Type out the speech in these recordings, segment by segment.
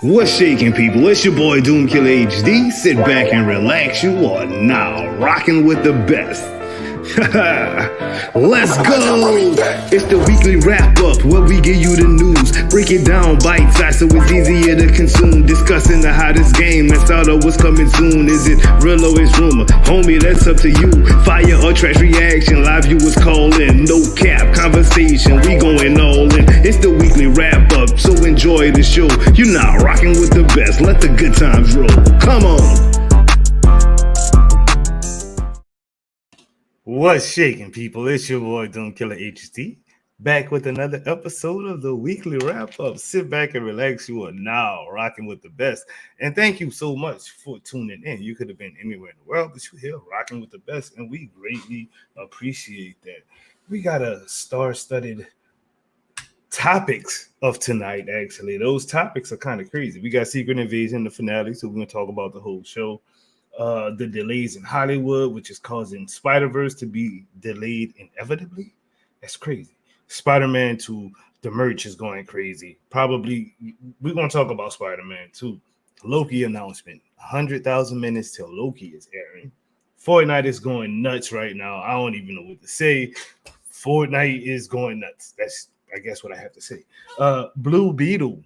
What's shaking, people? It's your boy Doomkiller HD. Sit back and relax. You are now rocking with the best. Let's go! It's the weekly wrap-up where we give you the news. Break it down bite-sized so it's easier to consume. Discussing the hottest game that's out of what's coming soon. Is it real or is rumor? Homie, that's up to you. Fire or trash reaction, live viewers call in. No cap, conversation, we going all in. It's the weekly wrap-up, so enjoy the show. You're not rocking with the best, let the good times roll. Come on! What's shaking, people? It's your boy Doomkiller HD, back with another episode of the weekly wrap-up. Sit back and relax. You are now rocking with the best. And thank you so much for tuning in. You could have been anywhere in the world, but you're here rocking with the best, and we greatly appreciate that. We got a star-studded topics of tonight, actually. Those topics are kind of crazy. We got Secret Invasion, the finale, so we're going to talk about the whole show. The delays in Hollywood, which is causing Spider-Verse to be delayed inevitably. That's crazy. Spider-Man 2, the merch is going crazy. Probably, we're going to talk about Spider-Man 2. Loki announcement. 100,000 minutes till Loki is airing. Fortnite is going nuts right now. I don't even know what to say. Fortnite is going nuts. That's, I guess, what I have to say. Blue Beetle.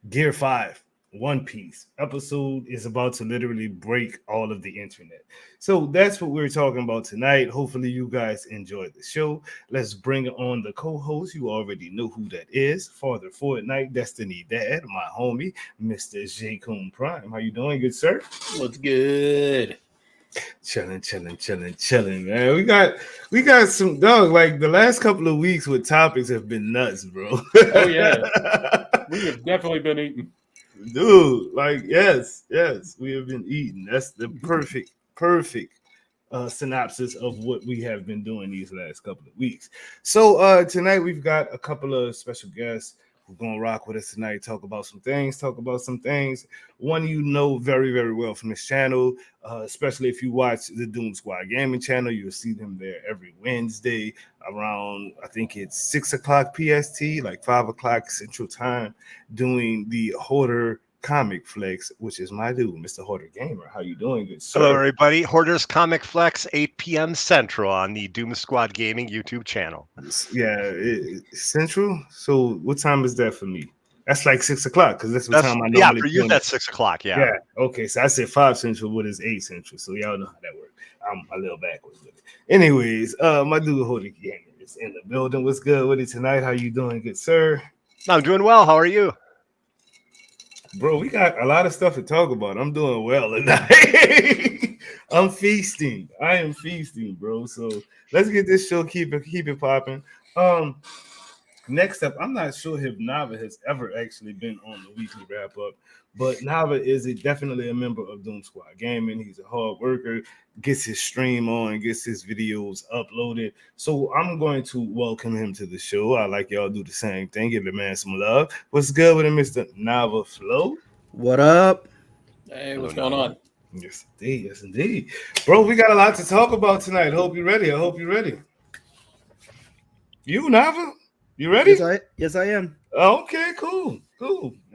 Gear 5. One Piece episode is about to literally break all of the internet. So that's what we're talking about tonight. Hopefully you guys enjoyed the show. Let's bring on the co-host. You already know who that is. Father Fortnite, Destiny Dad, my homie, Mr. J. Coon Prime. How you doing, good sir? What's good? Chilling, man. We got some dog. Like the last couple of weeks with topics have been nuts, bro. Oh yeah, we have definitely been eating. Dude, like yes, we have been eating. That's the perfect synopsis of what we have been doing these last couple of weeks. So tonight we've got a couple of special guests who're gonna rock with us tonight, talk about some things. One you know very, very well from this channel, especially if you watch the Doom Squad Gaming channel, you'll see them there every Wednesday around, I think it's 6 o'clock PST, like 5 o'clock Central Time, doing the Hoarder Comic Flex, which is my dude, Mr. Hoarder Gamer. How you doing, good sir? Hello, everybody. Hoarder's Comic Flex, 8 p.m. Central on the Doom Squad Gaming YouTube channel. Yeah, Central. So what time is that for me? That's like 6 o'clock because that's what time I normally. Yeah, for you that's 6 o'clock. Yeah. Okay. So I said 5 Central. What is 8 Central? So y'all know how that works. I'm a little backwards with it. Anyways, my dude Hoarder Gamer is in the building. What's good with it tonight? How you doing, good sir? I'm doing well. How are you? Bro, we got a lot of stuff to talk about. I'm doing well tonight. I'm feasting. I am feasting, bro. So let's get this show keep it popping. Next up, I'm not sure if Nava has ever actually been on the weekly wrap up, but Nava is definitely a member of Doom Squad Gaming. He's a hard worker, gets his stream on, gets his videos uploaded. So I'm going to welcome him to the show. I like y'all do the same thing. Give the man some love. What's good with him, Mr. Nava Flow? What up? Hey, what's going on? Yes, indeed. Bro, we got a lot to talk about tonight. Hope you're ready. You, Nava? You ready? Yes, I am. Okay, cool.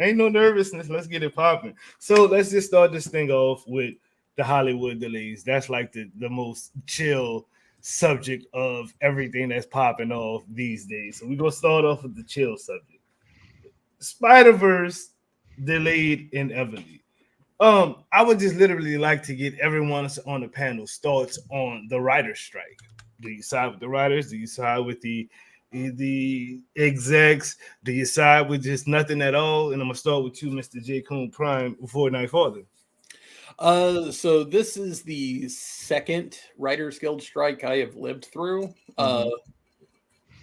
Ain't no nervousness. Let's get it popping. So let's just start this thing off with the Hollywood delays. That's like the most chill subject of everything that's popping off these days. So we're going to start off with the chill subject. Spider-Verse delayed inevitably. I would just literally like to get everyone on the panel's thoughts on the writer's strike. Do you side with the writers? Do you side with the execs? Do you side with just nothing at all? And I'm gonna start with you, Mr. J. Coon Prime, Fortnite Father. So this is the second Writers Guild strike I have lived through.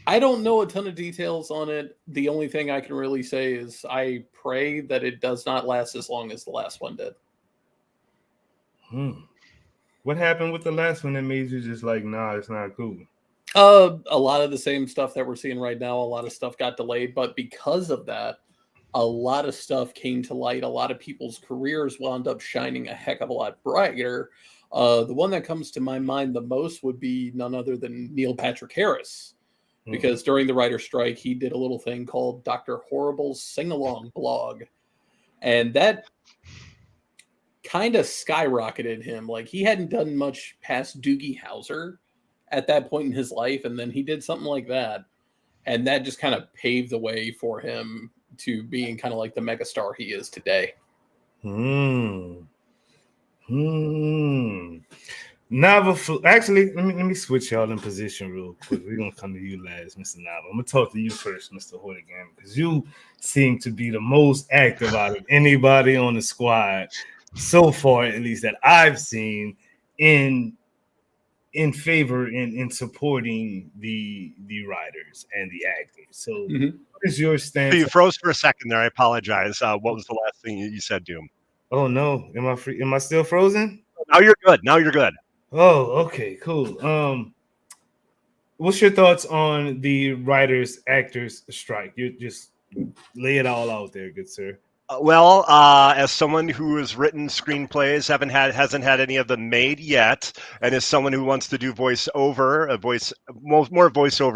I don't know a ton of details on it. The only thing I can really say is I pray that it does not last as long as the last one did. What happened with the last one that made you just like, nah, it's not cool? A lot of the same stuff that we're seeing right now. A lot of stuff got delayed, but because of that, a lot of stuff came to light. A lot of people's careers wound up shining a heck of a lot brighter. The one that comes to my mind the most would be none other than Neil Patrick Harris. because during the writer's strike, he did a little thing called Dr. Horrible's Sing-Along blog. And that kind of skyrocketed him. Like, he hadn't done much past Doogie Howser at that point in his life, and then he did something like that. And that just kind of paved the way for him to being kind of like the megastar he is today. Actually, let me switch y'all in position real quick. We're gonna come to you last, Mr. Nava. I'm gonna talk to you first, Mr. Hoytigan, because you seem to be the most active out of anybody on the squad so far, at least that I've seen in favor in supporting the writers and the actors. So what is your stance? You froze for a second there. I apologize. What was the last thing you said, Doom? Oh no, am I free? Am I still frozen? Now you're good. Oh, okay, cool. What's your thoughts on the writers actors strike? You just lay it all out there, good sir. Well, as someone who has written screenplays, hasn't had any of them made yet, and as someone who wants to do more voiceover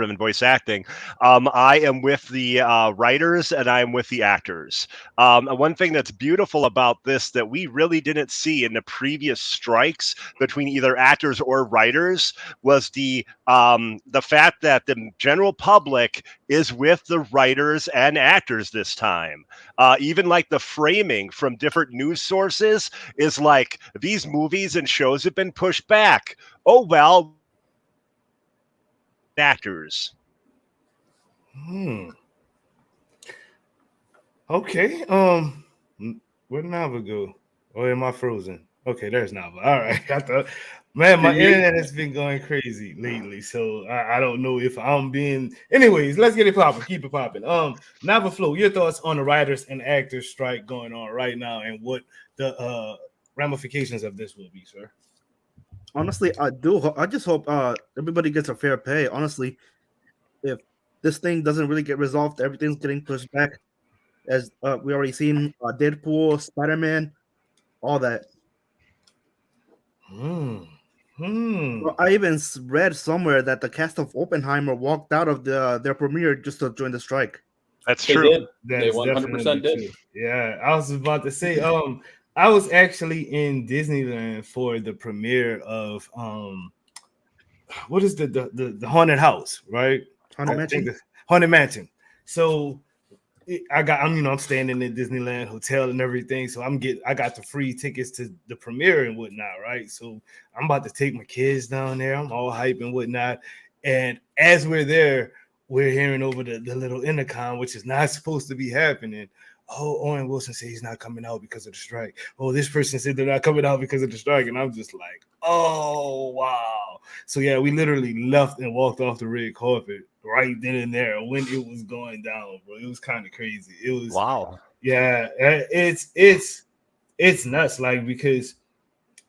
than voice acting, I am with the writers and I am with the actors. One thing that's beautiful about this that we really didn't see in the previous strikes between either actors or writers was the fact that the general public is with the writers and actors this time. Even like the framing from different news sources is like, these movies and shows have been pushed back. Oh, well, actors. Okay. Where'd Nava go? Or am I frozen? Okay, there's Nava. All right. Man, my internet has been going crazy lately, so I don't know if I'm being. Anyways, let's get it popping. Keep it popping. Nava Flow, your thoughts on the writers and actors strike going on right now, and what the ramifications of this will be, sir? Honestly, I just hope everybody gets a fair pay. Honestly, if this thing doesn't really get resolved, everything's getting pushed back. As we already seen, Deadpool, Spider-Man, all that. Well, I even read somewhere that the cast of Oppenheimer walked out of their premiere just to join the strike. That's They true. did. They 100% did. True. Yeah, I was about to say, I was actually in Disneyland for the premiere of what is the haunted house, right? Haunted Mansion. So I'm staying in the Disneyland hotel and everything. So I got the free tickets to the premiere and whatnot, right? So I'm about to take my kids down there. I'm all hype and whatnot. And as we're there, we're hearing over the little intercom, which is not supposed to be happening. Oh, Owen Wilson said he's not coming out because of the strike. Oh, this person said they're not coming out because of the strike. And I'm just like, oh, wow. So, yeah, we literally left and walked off the red carpet right then and there when it was going down, bro. It was kind of crazy. It was, wow. Yeah, it's nuts, like, because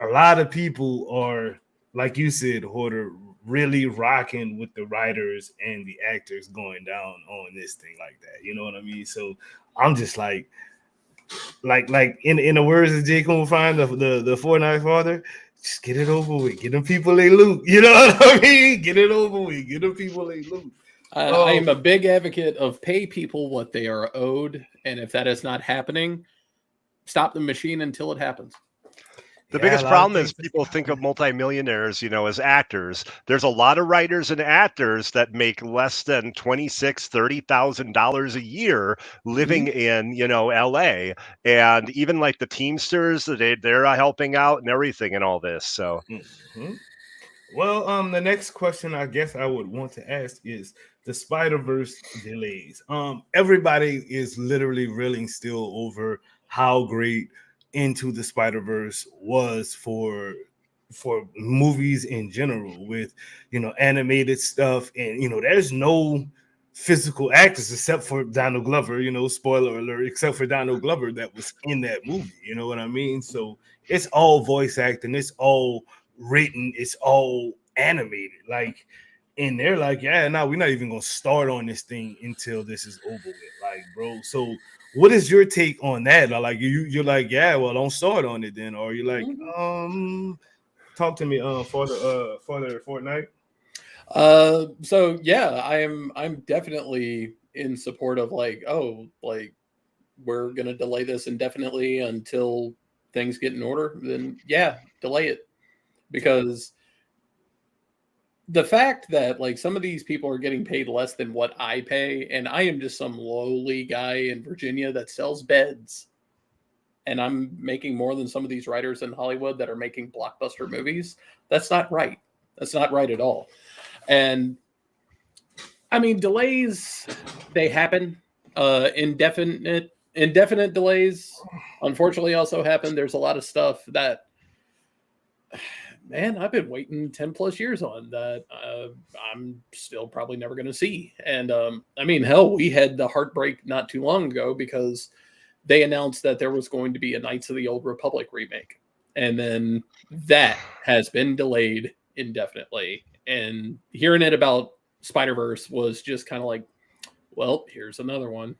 a lot of people are, like you said, Hoarder, really rocking with the writers and the actors going down on this thing like that. You know what I mean? So I'm just like in the words of J. Cole Fine, the Fortnite father, just get it over with. Get them people they loot. You know what I mean? Get it over with. Get them people they loot. I am a big advocate of pay people what they are owed, and if that is not happening, stop the machine until it happens. The biggest problem is people think of multimillionaires, as actors. There's a lot of writers and actors that make less than $26,000, $30,000 a year living in, LA. And even like the Teamsters, they're helping out and everything and all this. So, Well, the next question I guess I would want to ask is the Spider-Verse delays. Everybody is literally reeling still over how great Into the Spider-Verse was for movies in general, with animated stuff, and there's no physical actors except for Donald Glover, spoiler alert, except for Donald Glover that was in that movie, you know what I mean? So it's all voice acting, it's all written, it's all animated, like, and they're like, yeah, no, we're not even gonna start on this thing until this is over with, like, bro. So what is your take on that? Like, you're like, yeah, well, don't start on it then, or you're like, talk to me, for the Fortnite. So yeah, I'm definitely in support of like, oh, like we're gonna delay this indefinitely until things get in order. Then yeah, delay it, because the fact that like some of these people are getting paid less than what I pay, and I am just some lowly guy in Virginia that sells beds, and I'm making more than some of these writers in Hollywood that are making blockbuster movies. That's not right. That's not right at all. And I mean, delays, they happen. Indefinite delays, unfortunately, also happen. There's a lot of stuff that, man, I've been waiting 10 plus years on that I'm still probably never going to see. And I mean, hell, we had the heartbreak not too long ago because they announced that there was going to be a Knights of the Old Republic remake. And then that has been delayed indefinitely. And hearing it about Spider-Verse was just kind of like, well, here's another one.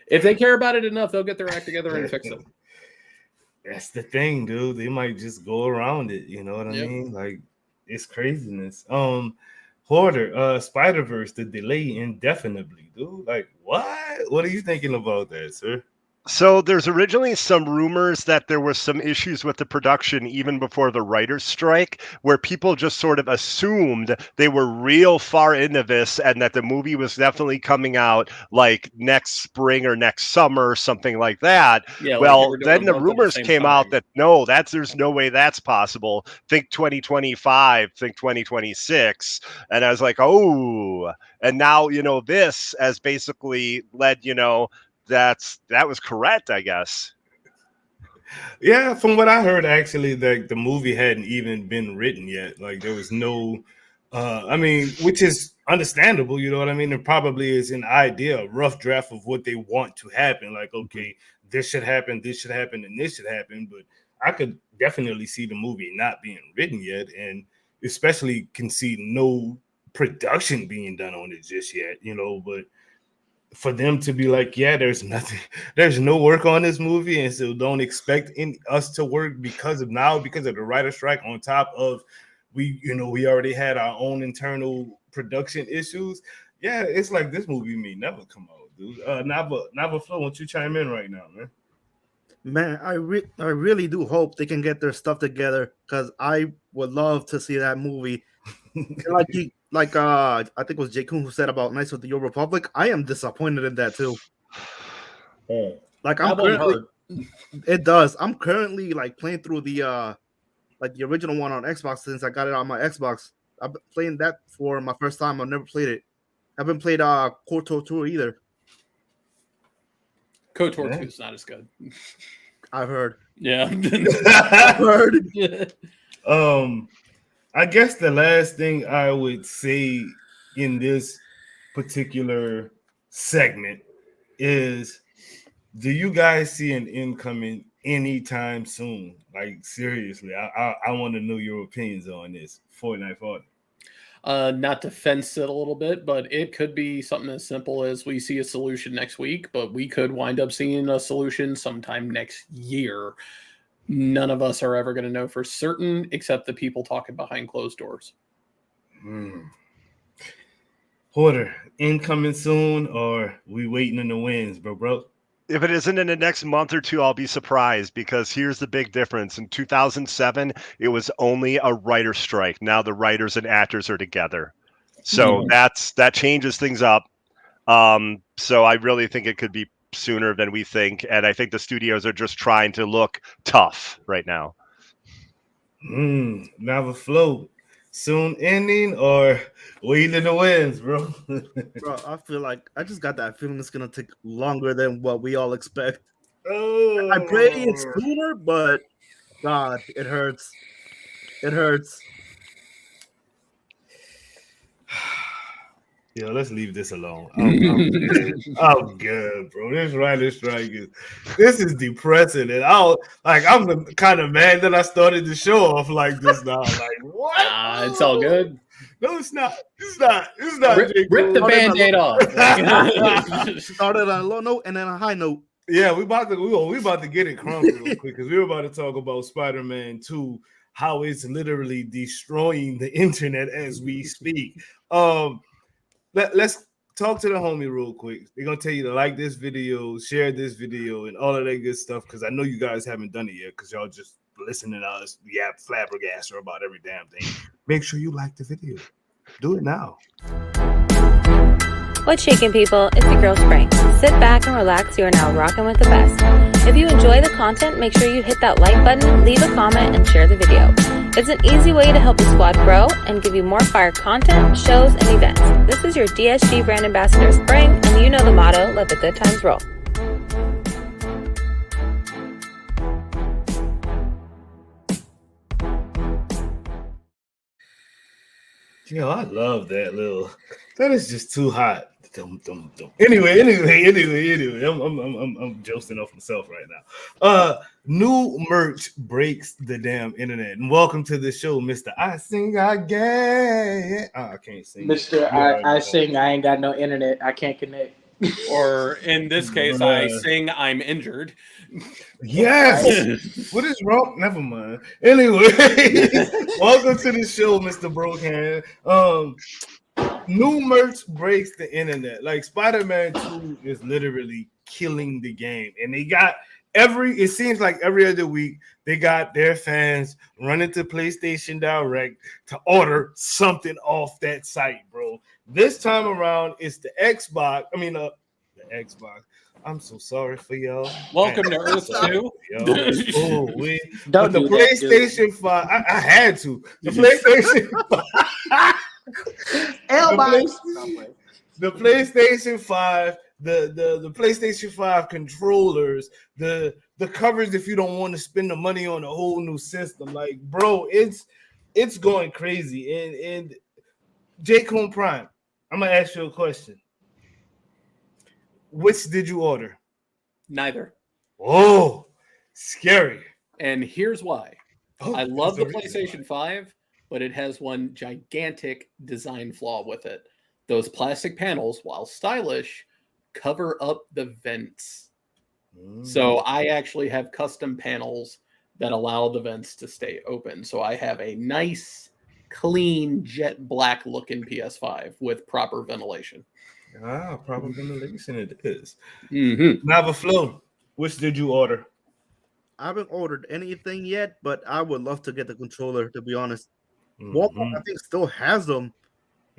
If they care about it enough, they'll get their act together and fix it. That's the thing, dude. They might just go around it. You know what I mean? Like, it's craziness. Hoarder, Spider-Verse, the delay indefinitely, dude. Like, what? What are you thinking about that, sir? So there's originally some rumors that there were some issues with the production even before the writer's strike, where people just sort of assumed they were real far into this and that the movie was definitely coming out like next spring or next summer, something like that. Yeah, well, like then the rumors came out that no, there's no way that's possible. Think 2025, think 2026. And I was like, oh, and now, this has basically led, that was correct, I guess. Yeah, from what I heard, actually, that the movie hadn't even been written yet. Like, there was no, I mean, which is understandable, you know what I mean? There probably is an idea, a rough draft of what they want to happen. Like, okay, this should happen, and this should happen. But I could definitely see the movie not being written yet, and especially can see no production being done on it just yet, but for them to be like, yeah, there's no work on this movie, and so don't expect us to work because of the writer's strike, on top of we already had our own internal production issues. Yeah, it's like this movie may never come out, dude. Nava Flow, won't you chime in right now, man? Man, I really do hope they can get their stuff together, because I would love to see that movie. I think it was Jay Kun who said about Knights of the Old Republic. I am disappointed in that too. Like, it does. I'm currently like playing through the the original one on Xbox, since I got it on my Xbox. I've been playing that for my first time. I've never played it. I haven't played KOTOR 2 either. KOTOR 2 is not as good. I've heard. Yeah. I've heard. I guess the last thing I would say in this particular segment is, do you guys see an incoming anytime soon? Like, seriously, I want to know your opinions on this. Fortnite Father. Not to fence it a little bit, but it could be something as simple as we see a solution next week, but we could wind up seeing a solution sometime next year. None of us are ever going to know for certain, except the people talking behind closed doors. Hoarder, incoming soon, or we waiting in the wings, bro? If it isn't in the next month or two, I'll be surprised, because here's the big difference. In 2007, it was only a writer's strike. Now the writers and actors are together. So that changes things up. So I really think it could be sooner than we think. And I think the studios are just trying to look tough right now. Now the flow. Soon ending or waiting in the winds, bro? Bro, I feel like I just got that feeling it's gonna take longer than what we all expect. Oh, I pray it's sooner, but God, it hurts. It hurts. Yeah, let's leave this alone. I'm good, bro. This writer's strike this is depressing, and I'm kind of mad that I started the show off like this now. Like, what? It's all good. No, it's not. It's not. Rip the Band-Aid off. Started on a low note and then a high note. Yeah, we about to get it crunk real quick, because we were about to talk about Spider-Man 2, how it's literally destroying the internet as we speak. Let's talk to the homie real quick. They're gonna tell you to like this video, share this video, and all of that good stuff. Because I know you guys haven't done it yet, because y'all just listening to us flabbergasted about every damn thing. Make sure you like the video. Do it now. What's shaking, people? It's your girl Spring. Sit back and relax. You are now rocking with the best. If you enjoy the content, make sure you hit that like button, leave a comment, and share the video. It's an easy way to help the squad grow and give you more fire content, shows, and events. This is your DSG brand ambassador Spring, and you know the motto, let the good times roll. Yo, I love that little. That is just too hot. Anyway, I'm joking off myself right now. New merch breaks the damn internet. And welcome to the show, Mr. I Sing I Gay. I can't sing. Mr. I sing I ain't got no internet. I can't connect. Or in this case, I sing I'm injured. Yes. What is wrong? Never mind. Anyway, welcome to the show, Mr. Broken. New merch breaks the internet. Like Spider-Man 2 is literally killing the game. And they got it seems like every other week, they got their fans running to PlayStation Direct to order something off that site, bro. This time around, it's the Xbox. The Xbox. I'm so sorry for y'all. Welcome to Earth 2. But the PlayStation 5, I had to. The PlayStation 5. The PlayStation 5, the PlayStation 5 controllers, the covers if you don't want to spend the money on a whole new system. Like, bro, it's going crazy. And J-Cone Prime, I'm gonna ask you a question. Which did you order? Neither. Oh, scary. And here's why. I love the PlayStation 5, but it has one gigantic design flaw with it. Those plastic panels, while stylish, cover up the vents. So I actually have custom panels that allow the vents to stay open. So I have a nice, clean, jet black looking PS5 with proper ventilation. Proper ventilation it is. Mm-hmm. Nava Flow, which did you order? I haven't ordered anything yet, but I would love to get the controller, to be honest. Walmart, I think, still has them.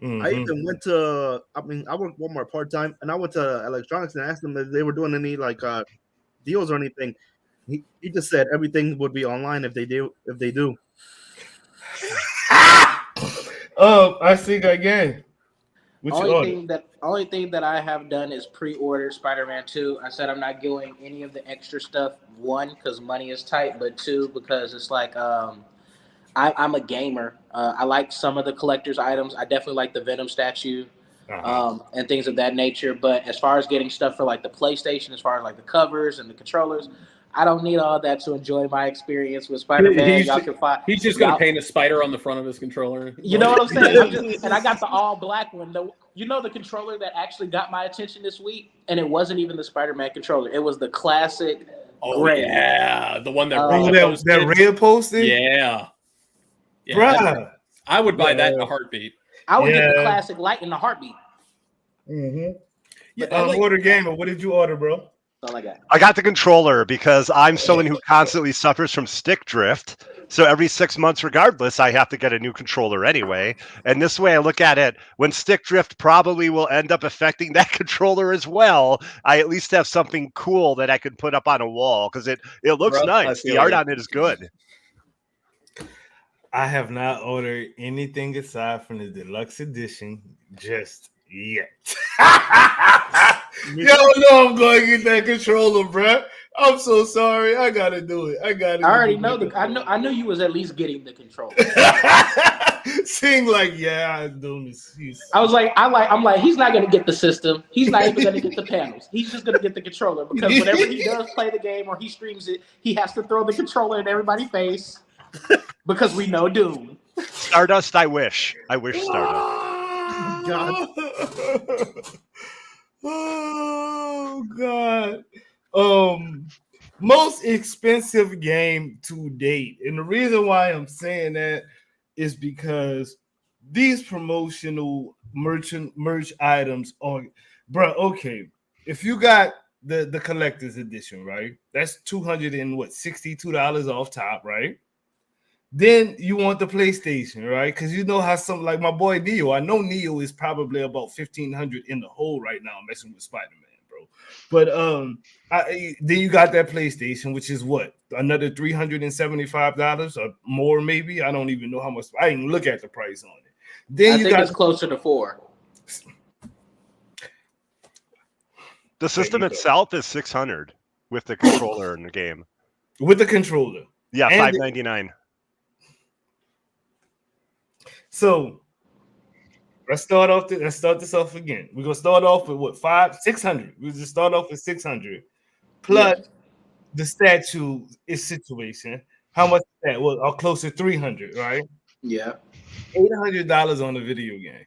I even went to, I work Walmart part-time, and I went to electronics and asked them if they were doing any deals or anything. He just said everything would be online if they do. I think again. Only thing that I have done is pre-order Spider-Man 2. I said I'm not doing any of the extra stuff. One, because money is tight, but two, because it's like I'm a gamer. I like some of the collector's items. I definitely like the Venom statue and things of that nature. But as far as getting stuff for like the PlayStation, as far as like the covers and the controllers, I don't need all that to enjoy my experience with Spider-Man. He's just going to paint a spider on the front of his controller. You know what I'm saying? And I got the all black one. The controller that actually got my attention this week, and it wasn't even the Spider-Man controller. It was the classic gray. Yeah, the one that Ray posted. Yeah. Bruh. I would buy that in a heartbeat. I would get the classic light in a heartbeat. Order Gamer, what did you order, bro? That's all I got. I got the controller because I'm someone who constantly suffers from stick drift. So every 6 months, regardless, I have to get a new controller anyway. And this way I look at it, when stick drift probably will end up affecting that controller as well, I at least have something cool that I could put up on a wall because it looks nice. The art on it is good. I have not ordered anything aside from the deluxe edition just yet. Yo, no, I'm going to get that controller, bro. I'm so sorry. I gotta do it. I already know I knew you was at least getting the controller. Sing like, yeah, I do this. I'm like, he's not gonna get the system. He's not even gonna get the panels. He's just gonna get the controller because whenever he does play the game or he streams it, he has to throw the controller in everybody's face because we know Doom. Stardust, I wish Stardust. God. Oh God. most expensive game to date. And the reason why I'm saying that is because these promotional merch items are, bro. Okay, if you got the collector's edition, right? That's $262 off top, right? Then you want the PlayStation, right? Because you know how some like my boy Neo. I know Neo is probably about 1,500 in the hole right now, messing with Spider-Man, bro. But then you got that PlayStation, which is what, another $375 or more, maybe. I don't even know how much. I didn't look at the price on it. Then I you think got it's closer to $4. The system itself is 600 with the controller in the game. with the controller. Yeah, And $599. So let's start this off again. We're gonna start off with what, 600. We'll just start off with 600 plus the statue is situation. How much is that? Well, or close to 300, right? Yeah. $800 on the video game.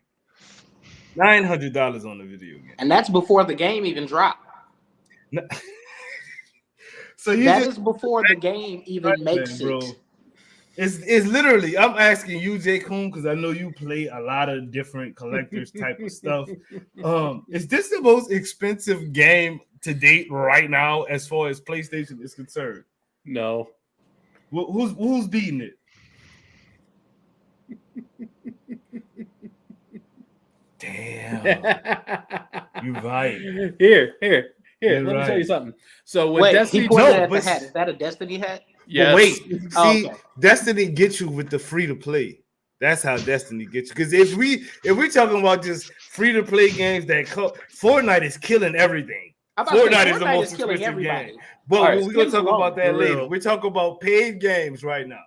$900 on the video game. And that's before the game even dropped. So That is before the game even makes it. It's literally, I'm asking you, J. Coon, because I know you play a lot of different collectors type of stuff. Is this the most expensive game to date right now as far as PlayStation is concerned? No. Who's beating it? Damn. You're right. Here. You're Let me tell right. you something. So when Wait, Destiny he pointed No, at the but- hat. Is that a Destiny hat? yes. But wait, Oh, see, okay. Destiny gets you with the free to play. That's how Destiny gets you. Because if we're talking about just free to play games that Fortnite is killing everything. I'm about to say, Fortnite is the Fortnite most is killing expensive everybody. game. But All right, we're gonna talk skins about that for later. real. We're talking about paid games right now.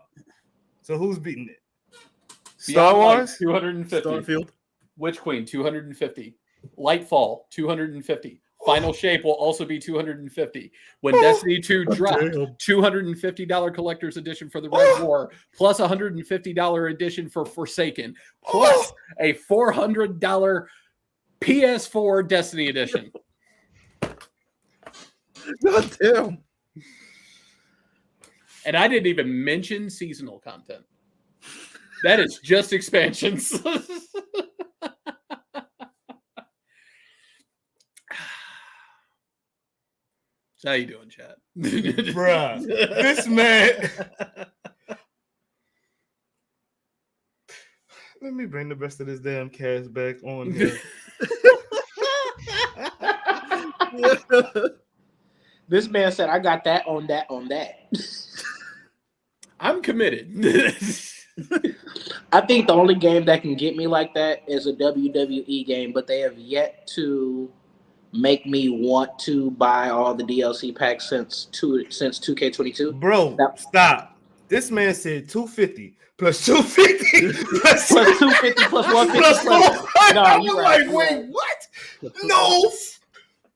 So who's beating it? Beyond Star Light, Wars? 250. Starfield. Witch Queen, 250. Lightfall, 250. Final Shape will also be 250. When Destiny 2 dropped, Damn. $250 collector's edition for the Red War, plus $150 edition for Forsaken, plus a $400 PS4 Destiny edition. God damn. And I didn't even mention seasonal content. That is just expansions. So how you doing, chat? Bruh, this man. Let me bring the rest of this damn cast back on here. This man said, I got that on that on that. I'm committed. I think the only game that can get me like that is a WWE game, but they have yet to make me want to buy all the DLC packs since 2K22. Bro, That- stop. This man said 250 plus 250 plus, Plus 250 plus 150 plus plus. 400. No, I'm you're like, right, you're wait, right. what? No.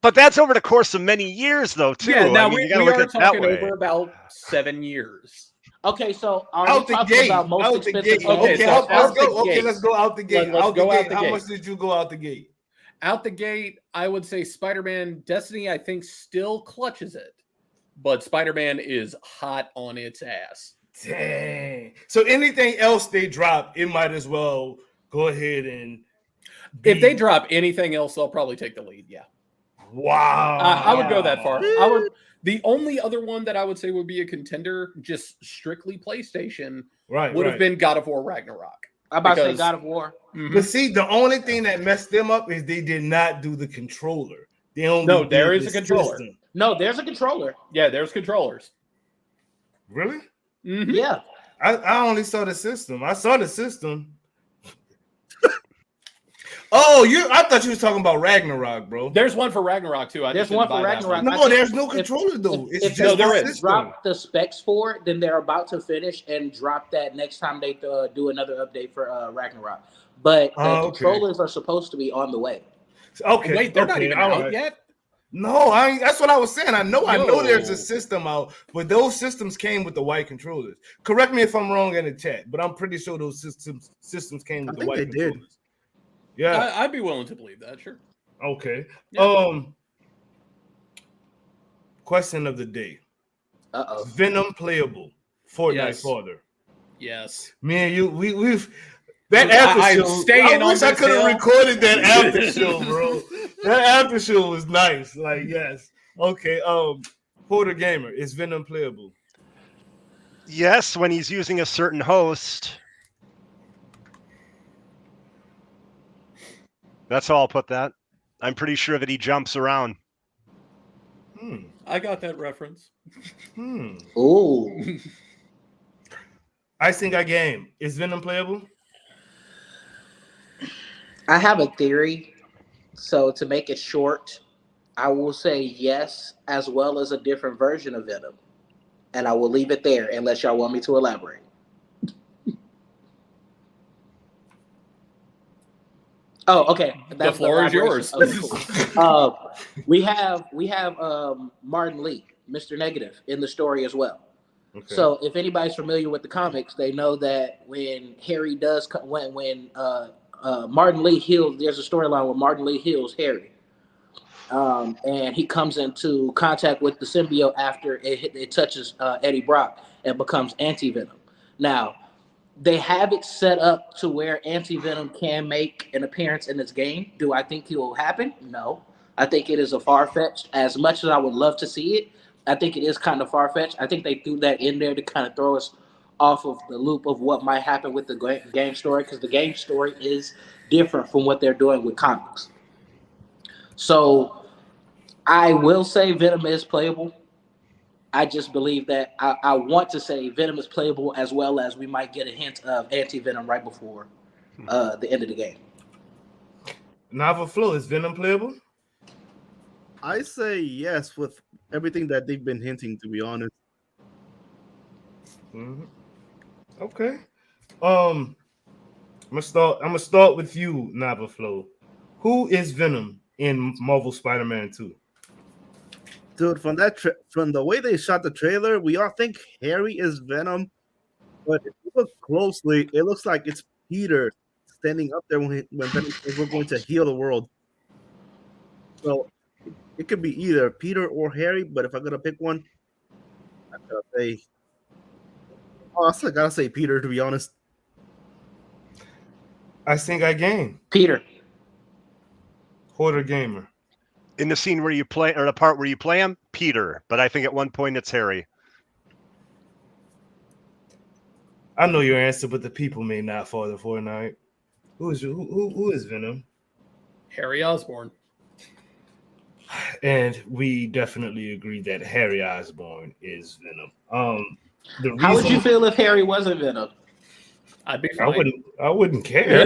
But that's over the course of many years, though, too. Yeah, now I mean, we you got to are look at it that talking way. over about 7 years. Okay, so are Out we the talking gate. about most Out the expensive gate. games? Okay, Okay, so let's out the go. Okay, gate. let's go out the gate. Let's Out the go out gate. the How gate. much did you go out the gate? Out the gate, I would say Spider-Man Destiny, I think, still clutches it. But Spider-Man is hot on its ass. Dang. So anything else they drop, it might as well go ahead and If they be- drop anything else, they'll probably take the lead. Yeah. Wow. I would go that far. I would. The only other one that I would say would be a contender, just strictly PlayStation, Right. would have right. been God of War Ragnarok. I'm about to say Because- God of War. Mhm. But see, the only thing that messed them up is they did not do the controller. They only No, did there is the a controller. system. No, there's a controller. Yeah, there's controllers. Really? Mhm. Yeah. I only saw the system. I saw the system. I thought you was talking about Ragnarok, bro. There's one for Ragnarok too. I There's just didn't one for buy that Ragnarok. one. I No, think there's no if- controller though. It's If just there the is. system. drop the specs for it, then they're about to finish and drop that next time they do another update for Ragnarok. But the Oh, okay. controllers are supposed to be on the way. Okay. Wait, they're not okay, even all out right. yet. No, that's what I was saying. I know there's Yo. a system out, but those systems came with the white controllers. Correct me if I'm wrong in the chat, but I'm pretty sure those systems came with I the think white they did. controllers. Yeah. I'd be willing to believe that. Sure. Okay. Yeah. Question of the day. Venom playable. Fortnite Yes. father. Yes. Me and you, we've that I'm after show. staying I on wish I this could have hill. recorded that after show, bro. That after show was nice. Like, yes. Okay. Porter Gamer, is Venom playable? Yes, when he's using a certain host. That's how I'll put that. I'm pretty sure that he jumps around. I got that reference. Ooh. I think I game. Is Venom playable? I have a theory. So to make it short, I will say yes, as well as a different version of Venom. And I will leave it there unless y'all want me to elaborate. Oh, okay. The floor is yours. Okay, cool. We have Martin Lee, Mr. Negative, in the story as well. Okay. So if anybody's familiar with the comics, they know that when Harry does when Martin Lee heals, there's a storyline where Martin Lee heals Harry, and he comes into contact with the symbiote after it touches Eddie Brock and becomes Anti-Venom. Now, they have it set up to where Anti-Venom can make an appearance in this game. Do I think it will happen? No. I think it is a far-fetched. As much as I would love to see it, I think it is kind of far-fetched. I think they threw that in there to kind of throw us off of the loop of what might happen with the game story, because the game story is different from what they're doing with comics. So I will say Venom is playable. I just believe that I want to say Venom is playable, as well as we might get a hint of Anti-Venom right before the end of the game. Nava Flow, is Venom playable? I say yes with everything that they've been hinting, to be honest. Mm-hmm. Okay. I'm gonna start with you, Nava Flow. Who is Venom in Marvel Spider-Man 2? Dude, from the way they shot the trailer, we all think Harry is Venom, but if you look closely, it looks like it's Peter standing up there when Venom says we're going to heal the world. So it could be either Peter or Harry, but if I'm gonna pick one, I still gotta say Peter, to be honest. I think I game. Peter. Porter Gamer. In the scene where you play, or the part where you play him, Peter. But I think at one point it's Harry. I know your answer, but the people may not for the Fortnite. Who is Venom? Harry Osborn. And we definitely agree that Harry Osborn is Venom. How would you feel if Harry wasn't Venom? I'd be fine. I wouldn't care.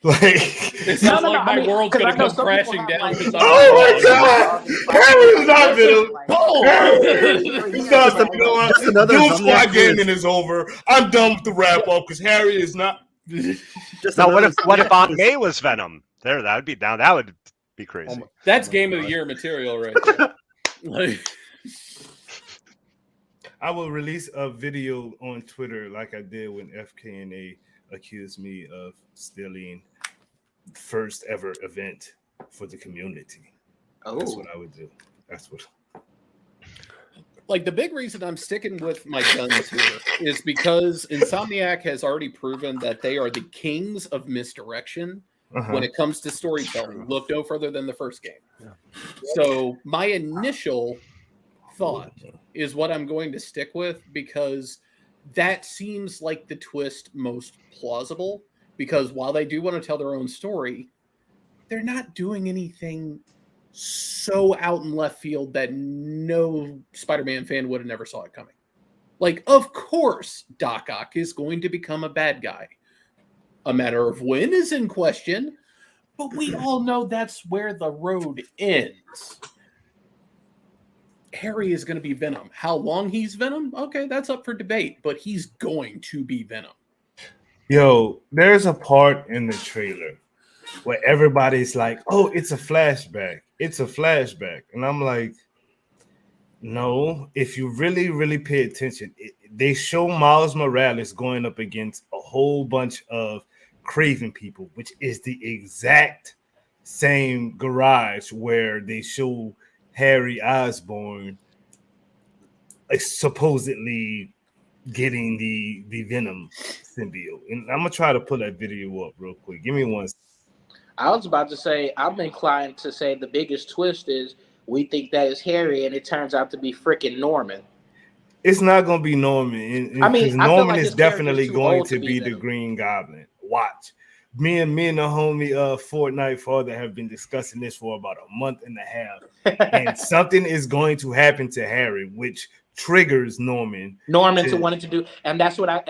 Like, it sounds like my world's gonna come crashing down. Oh my god! Harry is not Venom. Just another Doom Squad gaming is over. I'm done with the wrap up because Harry is not. Now, what if Aunt May was Venom? That would be crazy. That's game of the year material, right there. I will release a video on Twitter like I did when FKNA accused me of stealing first ever event for the community. Oh. That's what I would do. That's what. Like, the big reason I'm sticking with my guns here is because Insomniac has already proven that they are the kings of misdirection when it comes to storytelling. Look no further than the first game. Yeah. So my initial thought is what I'm going to stick with, because that seems like the twist most plausible, because while they do want to tell their own story, they're not doing anything so out in left field that no Spider-Man fan would have never saw it coming. Like, of course, Doc Ock is going to become a bad guy. A matter of when is in question, but we all know that's where the road ends. Harry is going to be Venom. How long he's Venom? Okay, that's up for debate, but he's going to be Venom. Yo, there's a part in the trailer where everybody's like, oh, it's a flashback. It's a flashback. And I'm like, no, if you really, really pay attention, they show Miles Morales going up against a whole bunch of Craven people, which is the exact same garage where they show Harry Osborn supposedly getting the Venom symbiote. And I'm gonna try to pull that video up real quick. Give me one. I was about to say, I'm inclined to say the biggest twist is we think that is Harry, and it turns out to be freaking Norman. It's not gonna be Norman. I mean, I feel Norman like is his character's definitely too going old to to be be the Venom. Green Goblin. Watch. Me and the homie Fortnite Father have been discussing this for about a month and a half. And something is going to happen to Harry, which triggers Norman to wanting to do, and that's what I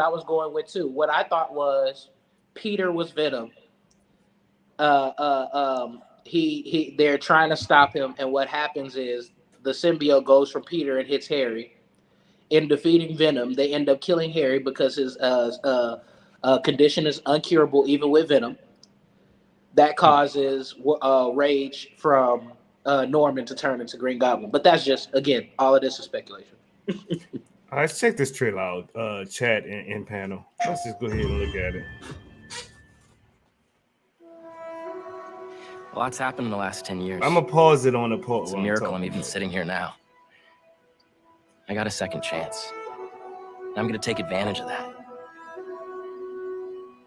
was going with too. What I thought was Peter was Venom. They're trying to stop him, and what happens is the symbiote goes from Peter and hits Harry. In defeating Venom, they end up killing Harry because his condition is uncurable even with Venom. That causes rage from Norman to turn into Green Goblin. But that's just, again, all of this is speculation. All right, let's check this trailer out, chat and panel. Let's just go ahead and look at it. A lot's happened in the last 10 years. I'm going to pause it on the port. It's a miracle I'm even sitting here now. I got a second chance. And I'm going to take advantage of that.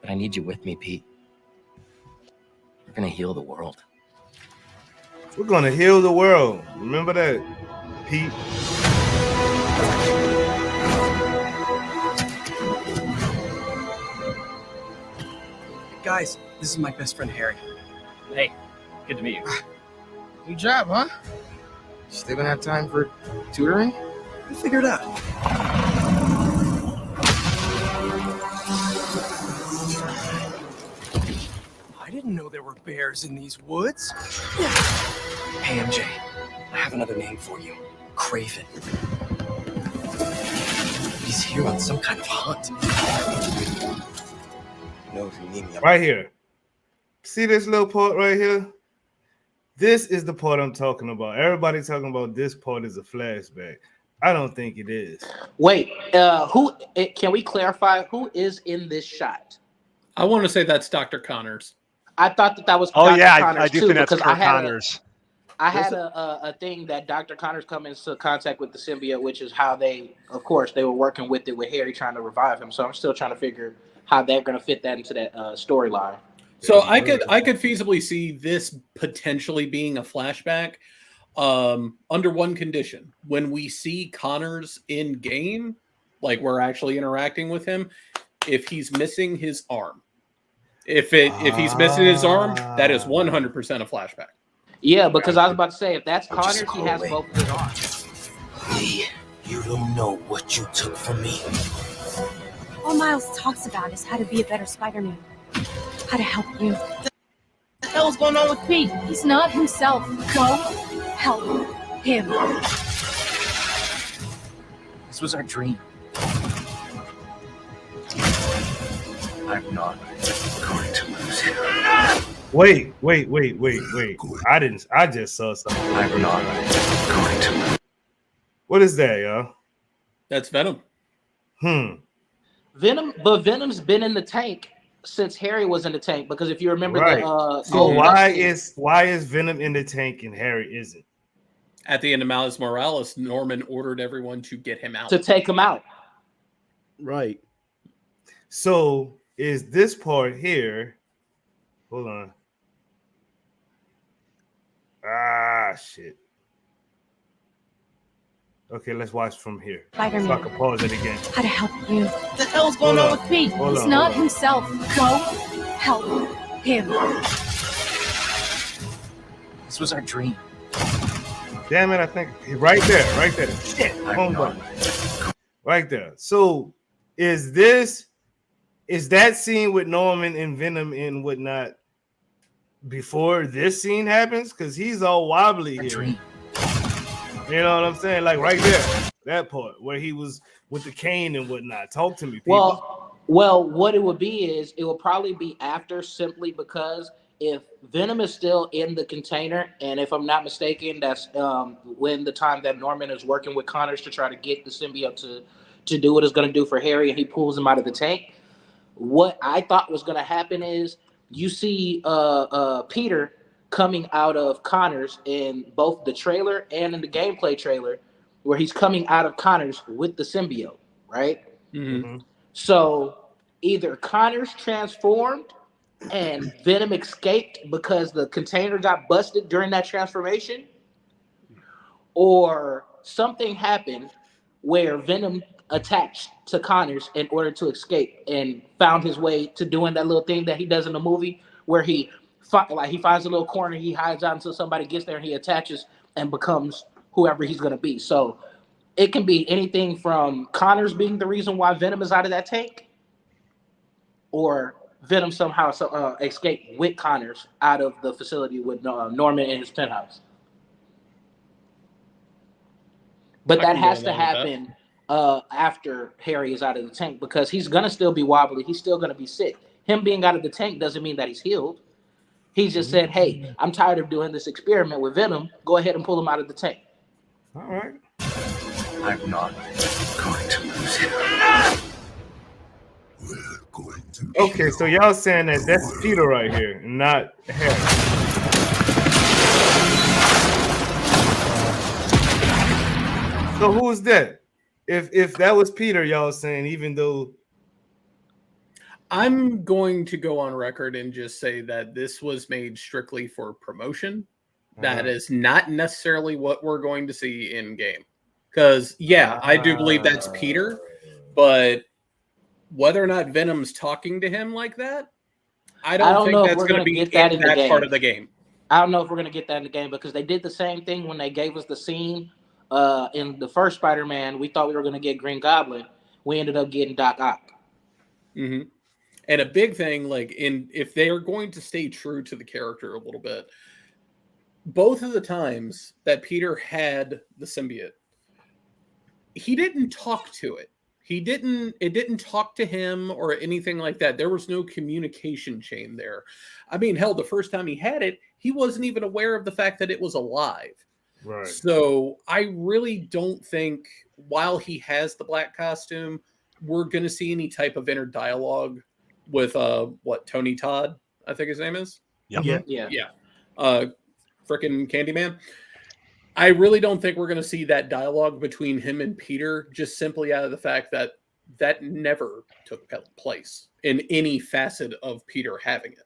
But I need you with me, Pete. We're going to heal the world. We're going to heal the world. Remember that, Pete. Guys, this is my best friend, Harry. Hey, good to meet you. New job, huh? Still gonna have time for tutoring? We'll figure it out. I didn't know there were bears in these woods. Hey, MJ, I have another name for you. Craven. He's here on some kind of hunt. You know if you need me. Right here. See this little part right here? This is the part I'm talking about. Everybody talking about this part is a flashback. I don't think it is. Wait, can we clarify who is in this shot? I want to say that's Dr. Connors. I thought that was Oh Dr. yeah, Connors I do too, think that's because Kurt Connors. I had a thing that Dr. Connors come into contact with the symbiote, which is how they were working with it with Harry trying to revive him. So I'm still trying to figure how they're going to fit that into that storyline. So I could feasibly see this potentially being a flashback under one condition. When we see Connors in game, like we're actually interacting with him, if he's missing his arm. If he's missing his arm, that is 100% a flashback. Yeah, because I was about to say, if that's Connors, he has both of his arms. Lee, you don't know what you took from me. All Miles talks about is how to be a better Spider-Man. How to help you. What the hell's going on with Pete? He's not himself. Go help him. This was our dream. I'm not going to lose him. Wait. I just saw something. I'm not going to lose. What is that, y'all? That's Venom. Venom's been in the tank since Harry was in the tank, because if you remember so why is Venom in the tank and Harry isn't? At the end of Miles Morales, Norman ordered everyone to get him out. To take him out. Right. So is this part here? Hold on. Shit. Okay, let's watch from here. Spider-Man. So I can pause it again. How to help you. What the hell's going on with Pete? He's not himself. Go help him. This was our dream. Damn it, I think right there. Shit. Right there. So is that scene with Norman and Venom and whatnot before this scene happens? Because he's all wobbly here. Dream. You know what I'm saying? Like right there, that part where he was with the cane and whatnot. Talk to me, people. Well, what it would be is it will probably be after, simply because if Venom is still in the container, and if I'm not mistaken, that's when the time that Norman is working with Connors to try to get the symbiote to do what it's going to do for Harry, and he pulls him out of the tank. What I thought was going to happen is you see Peter coming out of Connors in both the trailer and in the gameplay trailer, where he's coming out of Connors with the symbiote, right? Mm-hmm. So either Connors transformed and Venom escaped because the container got busted during that transformation, or something happened where Venom attached to Connors in order to escape and found his way to doing that little thing that he does in the movie where he finds a little corner, he hides out until somebody gets there and he attaches and becomes whoever he's going to be. So it can be anything from Connors being the reason why Venom is out of that tank, or Venom somehow escaped with Connors out of the facility with Norman in his penthouse. But that has to happen after Harry is out of the tank, because he's going to still be wobbly. He's still going to be sick. Him being out of the tank doesn't mean that he's healed. He just said, hey, I'm tired of doing this experiment with Venom. Go ahead and pull him out of the tank. All right. I'm not going to lose him. We're going to. Okay, so y'all saying that that's Peter right here, not Harry. So who's that? If that was Peter, y'all saying, even though I'm going to go on record and just say that this was made strictly for promotion. That is not necessarily what we're going to see in game. Because, yeah, I do believe that's Peter, but whether or not Venom's talking to him like that, I don't think that's going to be in that part of the game. I don't know if we're going to get that in the game, because they did the same thing when they gave us the scene in the first Spider-Man. We thought we were going to get Green Goblin. We ended up getting Doc Ock. Mm-hmm. And a big thing, if they are going to stay true to the character a little bit, both of the times that Peter had the symbiote, he didn't talk to it. It didn't talk to him or anything like that. There was no communication chain there. I mean, hell, the first time he had it, he wasn't even aware of the fact that it was alive. Right. So I really don't think, while he has the black costume, we're going to see any type of inner dialogue with Tony Todd, I think his name is. Yep. Yeah. Frickin' Candyman. I really don't think we're going to see that dialogue between him and Peter, just simply out of the fact that that never took place in any facet of Peter having it.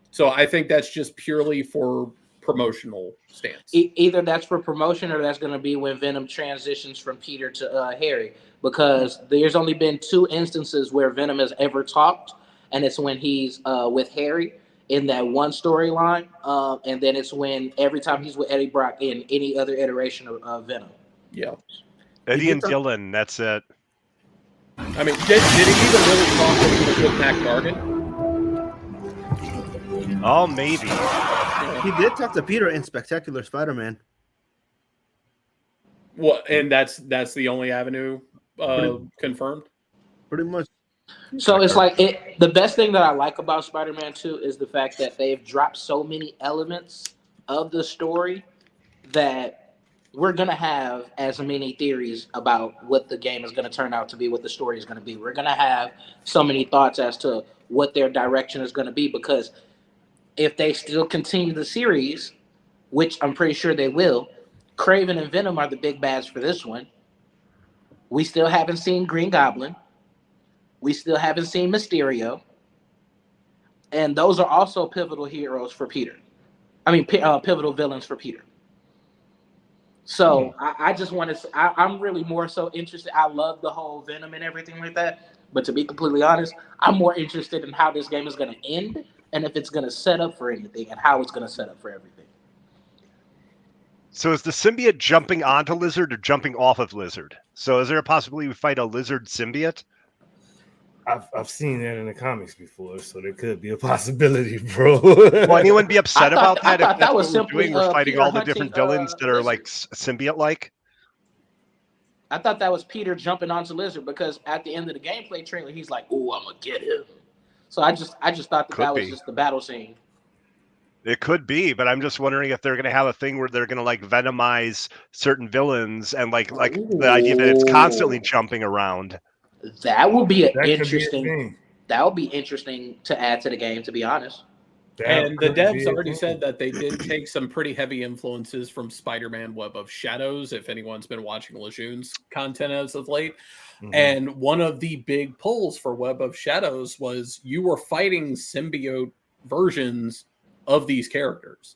So I think that's just purely for promotional stance. Either that's for promotion, or that's going to be when Venom transitions from Peter to Harry, because there's only been 2 instances where Venom has ever talked, and it's when he's with Harry in that one storyline, and then it's when every time he's with Eddie Brock in any other iteration of Venom. Yeah. Eddie and Dylan, that's it. I mean, did he even really talk when he was with Mac Gargan? Oh, maybe. He did talk to Peter in Spectacular Spider-Man. What? And that's the only avenue confirmed? Pretty much. So it's like the best thing that I like about Spider-Man 2 is the fact that they've dropped so many elements of the story that we're going to have as many theories about what the game is going to turn out to be, what the story is going to be. We're going to have so many thoughts as to what their direction is going to be, because if they still continue the series, which I'm pretty sure they will, Kraven and Venom are the big bads for this one. We still haven't seen Green Goblin. We still haven't seen Mysterio. And those are also pivotal heroes for Peter. I mean, pivotal villains for Peter. So I just want to, I'm really more so interested. I love the whole Venom and everything like that. But to be completely honest, I'm more interested in how this game is going to end, and if it's going to set up for anything, and how it's going to set up for everything. So is the symbiote jumping onto Lizard or jumping off of Lizard? So is there a possibility we fight a Lizard symbiote? I've seen that in the comics before, so there could be a possibility, bro. Will anyone be upset about that? I thought that was simply we're fighting Peter all the hunting, different villains that are Lizard. like symbiote-like. I thought that was Peter jumping onto Lizard, because at the end of the gameplay trailer, he's like, "Oh, I'm gonna get him." So I just thought that was just the battle scene. It could be, but I'm just wondering if they're going to have a thing where they're going to like venomize certain villains, and like the idea that it's constantly jumping around. That would be That could be a interesting. thing. That would be interesting to add to the game, to be honest. And the devs already said that they did take some pretty heavy influences from Spider-Man Web of Shadows, if anyone's been watching Lejeune's content as of late. Mhm. And one of the big pulls for Web of Shadows was you were fighting symbiote versions of these characters,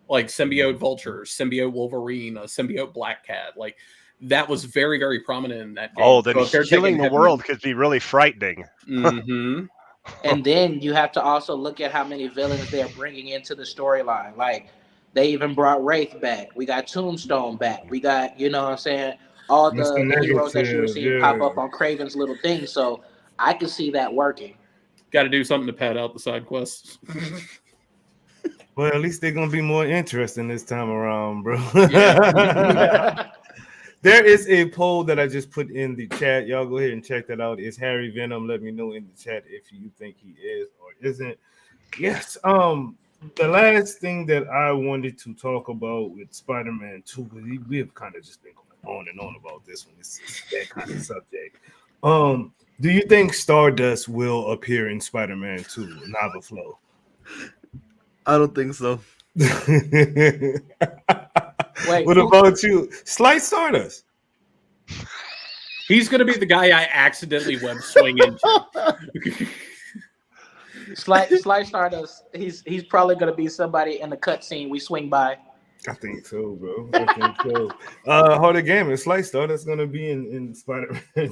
like symbiote Vulture, symbiote Wolverine, a symbiote Black Cat. Like that was very, very prominent in that game. Oh, then So if they're killing taking the world could be really frightening. Mhm. And then you have to also look at how many villains they're bringing into the storyline. Like they even brought Wraith back. We got Tombstone back. We got, you know what I'm saying, all the heroes that you were seeing pop up on Kraven's little thing. So I can see that working. Got to do something to pad out the side quests. Well, at least they're gonna be more interesting this time around, bro. Yeah. There is a poll that I just put in the chat. Y'all go ahead and check that out. Is Harry Venom? Let me know in the chat if you think he is or isn't. Yes. The last thing that I wanted to talk about with Spider-Man 2, we have kind of just been going on and on about this one. It's that kind of subject. Do you think Stardust will appear in Spider-Man 2, Nava Flow? I don't think so. Wait, What about you? Slight Stardust. He's going to be the guy I accidentally web swing into. Slight Stardust. He's probably gonna be somebody in the cutscene we swing by. I think so, bro. I think so. Harder Gamer, Slight Stardust gonna be in Spider-Man.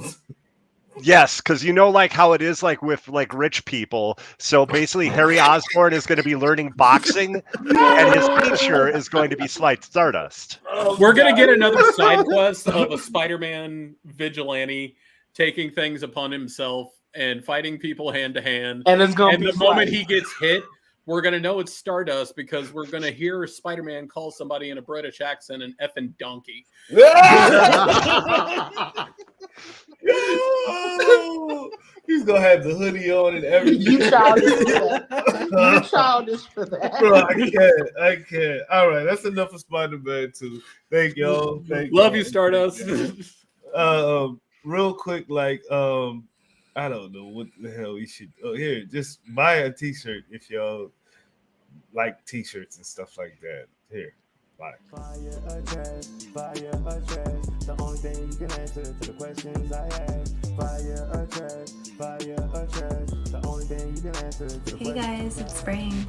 Yes, because you know, like how it is, like with like rich people. So basically, Harry Osborn is going to be learning boxing, and his teacher is going to be Slight Stardust. We're going to get another side quest of a Spider-Man vigilante taking things upon himself and fighting people hand to hand. And it's gonna be the moment Slight. he gets hit, we're going to know it's Stardust because we're going to hear Spider-Man call somebody in a British accent an effing donkey. He's gonna have the hoodie on and everything. You childish for that. You childish for that. Bro, I can't. All right, that's enough of Spider-Man 2. Thank y'all. Love you, Stardust. Real quick, like, I don't know what the hell we should. Oh, here, just buy a T-shirt if y'all like T-shirts and stuff like that. Here, buy. Fire a trash, the only thing you can answer to the questions I ask. Fire a trash, the only thing you can answer to the Hey guys, it's Spring.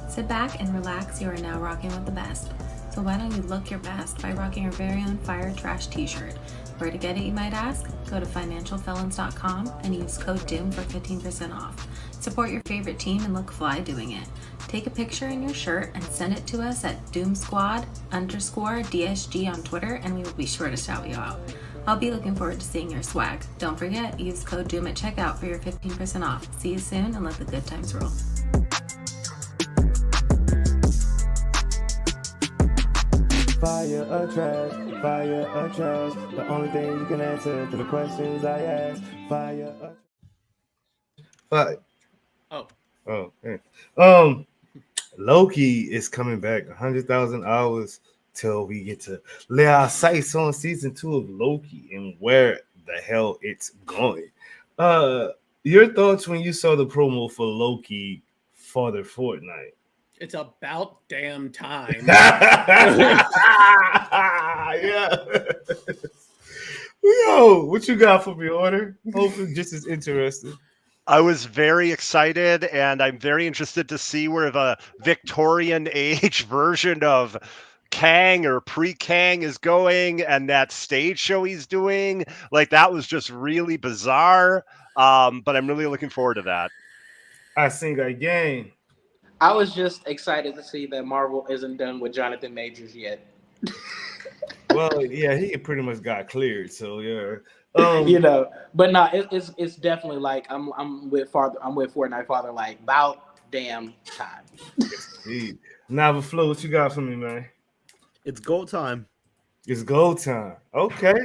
Sit back and relax, you are now rocking with the best. So why don't you look your best by rocking your very own Fire Trash t-shirt. Where to get it, you might ask? Go to financialfelons.com and use code DOOM for 15% off. Support your favorite team and look fly doing it. Take a picture in your shirt and send it to us at DoomSquad_DSG on Twitter and we will be sure to shout you out. I'll be looking forward to seeing your swag. Don't forget, use code DOOM at checkout for your 15% off. See you soon and let the good times roll. Fire a trash, the only thing you can answer to the questions I ask. Fire a Bye. Oh. Okay. Loki is coming back 100,000 hours till we get to lay our sights on season 2 of Loki and where the hell it's going. Your thoughts when you saw the promo for Loki for the Fortnite? It's about damn time. Yeah. Yo, what you got for me, Order? Hopefully just as interesting. I was very excited, and I'm very interested to see where the Victorian age version of Kang or pre-Kang is going, and that stage show he's doing. Like, that was just really bizarre, but I'm really looking forward to that. I sing again. I was just excited to see that Marvel isn't done with Jonathan Majors yet. Well, yeah, he pretty much got cleared, so yeah. You know, but no, it's definitely like I'm with Fortnite Father, like about damn time. Now, the Flo, what you got for me, man? It's go time. It's go time. Okay.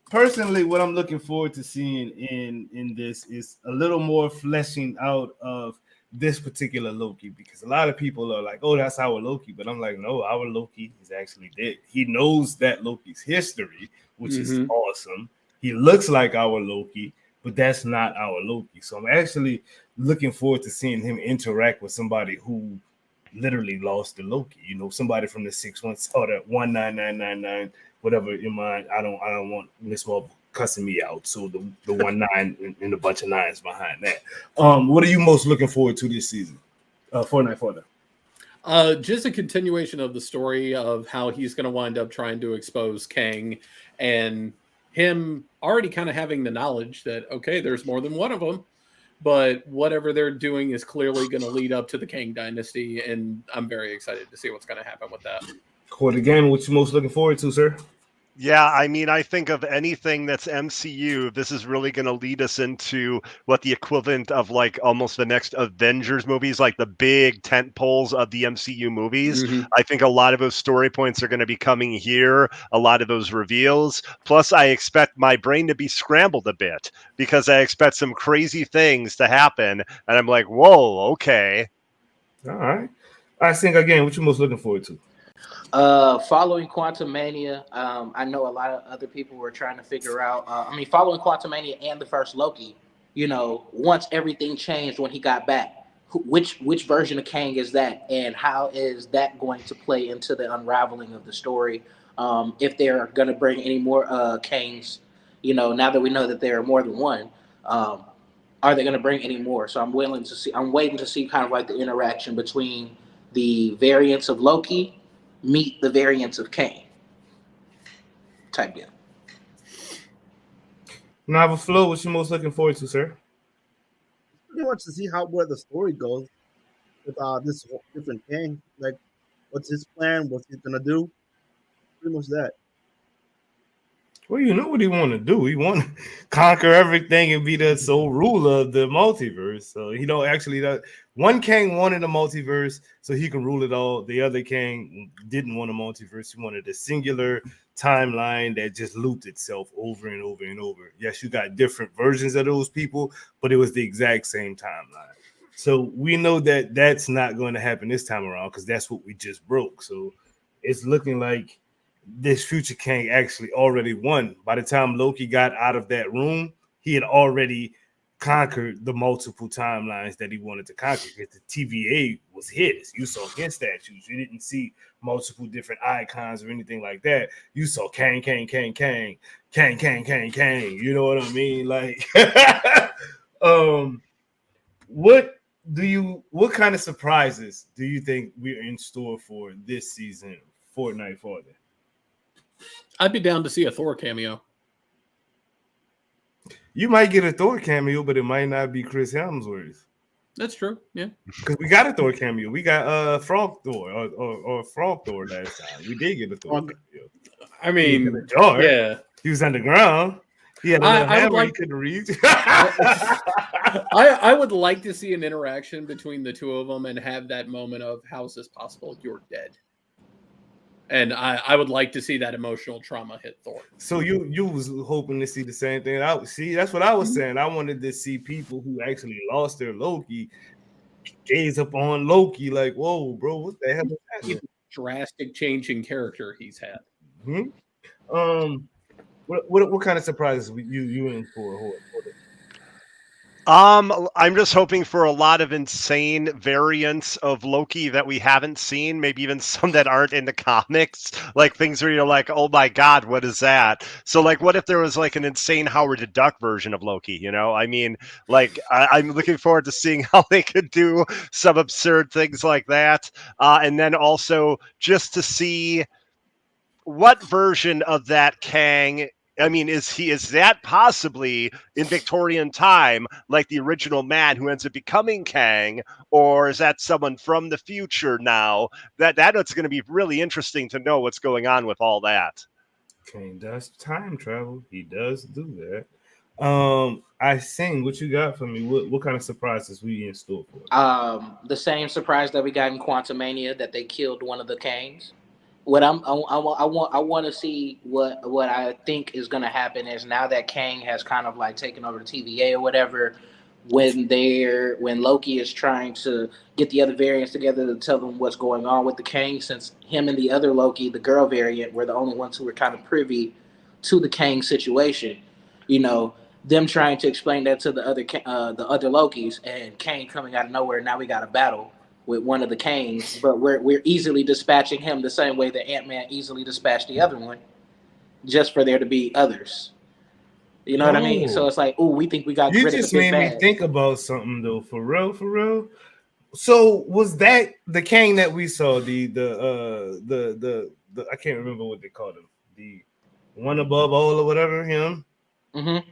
Personally, what I'm looking forward to seeing in this is a little more fleshing out of this particular Loki, because a lot of people are like, oh, that's our Loki, but I'm like, no, our Loki is actually dead. He knows that Loki's history, which is awesome. He looks like our Loki, but that's not our Loki. So I'm actually looking forward to seeing him interact with somebody who literally lost the Loki. You know, somebody from the 616 or the 19999, whatever in mind. I don't want Miss Marvel cussing me out. So the 19 and a bunch of nines behind that. What are you most looking forward to this season? Fortnite. Just a continuation of the story of how he's going to wind up trying to expose Kang, and him already kind of having the knowledge that, okay, there's more than one of them, but whatever they're doing is clearly going to lead up to the Kang dynasty, and I'm very excited to see what's going to happen with that. Quarter game, what you most looking forward to, sir? Yeah, I mean, I think of anything that's MCU, this is really going to lead us into what the equivalent of like almost the next Avengers movies, like the big tent poles of the MCU movies. Mm-hmm. I think a lot of those story points are going to be coming here, a lot of those reveals. Plus, I expect my brain to be scrambled a bit because I expect some crazy things to happen. And I'm like, whoa, okay. All right. I think, again, what you most looking forward to? Following Quantumania, I know a lot of other people were trying to figure out. Following Quantumania and the first Loki, you know, once everything changed when he got back, which version of Kang is that, and how is that going to play into the unraveling of the story? If they're going to bring any more Kangs, you know, now that we know that there are more than one, are they going to bring any more? So I'm waiting to see kind of like the interaction between the variants of Loki meet the variants of Kang type deal. Novel Flow, what you most looking forward to, sir? Pretty much to see where the story goes with this different Kang. Like, what's his plan? What's he gonna do? Pretty much that. Well, you know what he want to do. He want to conquer everything and be the sole ruler of the multiverse. So he don't actually. One Kang wanted a multiverse so he can rule it all. The other Kang didn't want a multiverse. He wanted a singular timeline that just looped itself over and over and over. Yes, you got different versions of those people, but it was the exact same timeline. So we know that that's not going to happen this time around because that's what we just broke. So it's looking like this future Kang actually already won. By the time Loki got out of that room, he had already conquered the multiple timelines that he wanted to conquer because the TVA was his. You saw his statues. You didn't see multiple different icons or anything like that. You saw Kang. You know what I mean? Like, what kind of surprises do you think we're in store for this season, Fortnite Father? I'd be down to see a Thor cameo. You might get a Thor cameo, but it might not be Chris Hemsworth. That's true. Yeah, because we got a Thor cameo. We got Frog Thor or Frog Thor last time. We did get a Thor cameo. I mean, yeah, he was underground. He had a hammer he couldn't reach. I would like to see an interaction between the two of them and have that moment of how is this possible? You're dead. And I would like to see that emotional trauma hit Thor. So you was hoping to see the same thing. That's what I was saying. I wanted to see people who actually lost their Loki gaze up on Loki like, whoa, bro, what the hell is happening? Drastic change in character he's had. Mm-hmm. What kind of surprises you in for? I'm just hoping for a lot of insane variants of Loki that we haven't seen, maybe even some that aren't in the comics, like things where you're like, oh my God, what is that? So like, what if there was like an insane Howard the Duck version of Loki, you know? I mean, like, I'm looking forward to seeing how they could do some absurd things like that. And then also just to see what version of that Kang, I mean, is that possibly in Victorian time, like the original man who ends up becoming Kang, or is that someone from the future now? That's going to be really interesting to know what's going on with all that. Kang does time travel. He does do that. I sing. What you got for me? What kind of surprises we in store for? The same surprise that we got in Quantumania, that they killed one of the Kangs. What I want to see what I think is going to happen is now that Kang has kind of like taken over the TVA or whatever, when Loki is trying to get the other variants together to tell them what's going on with the Kang, since him and the other Loki, the girl variant, were the only ones who were kind of privy to the Kang situation. You know, them trying to explain that to the other Lokis, and Kang coming out of nowhere. Now we got a battle with one of the Kangs, but we're easily dispatching him the same way that Ant-Man easily dispatched the other one, just for there to be others. You know what I mean? So it's like, oh, we think we got You rid of just the big made me bad. think about something though, for real. So was that the Kang that we saw? The I can't remember what they called him. The one above all or whatever, him. Mm-hmm.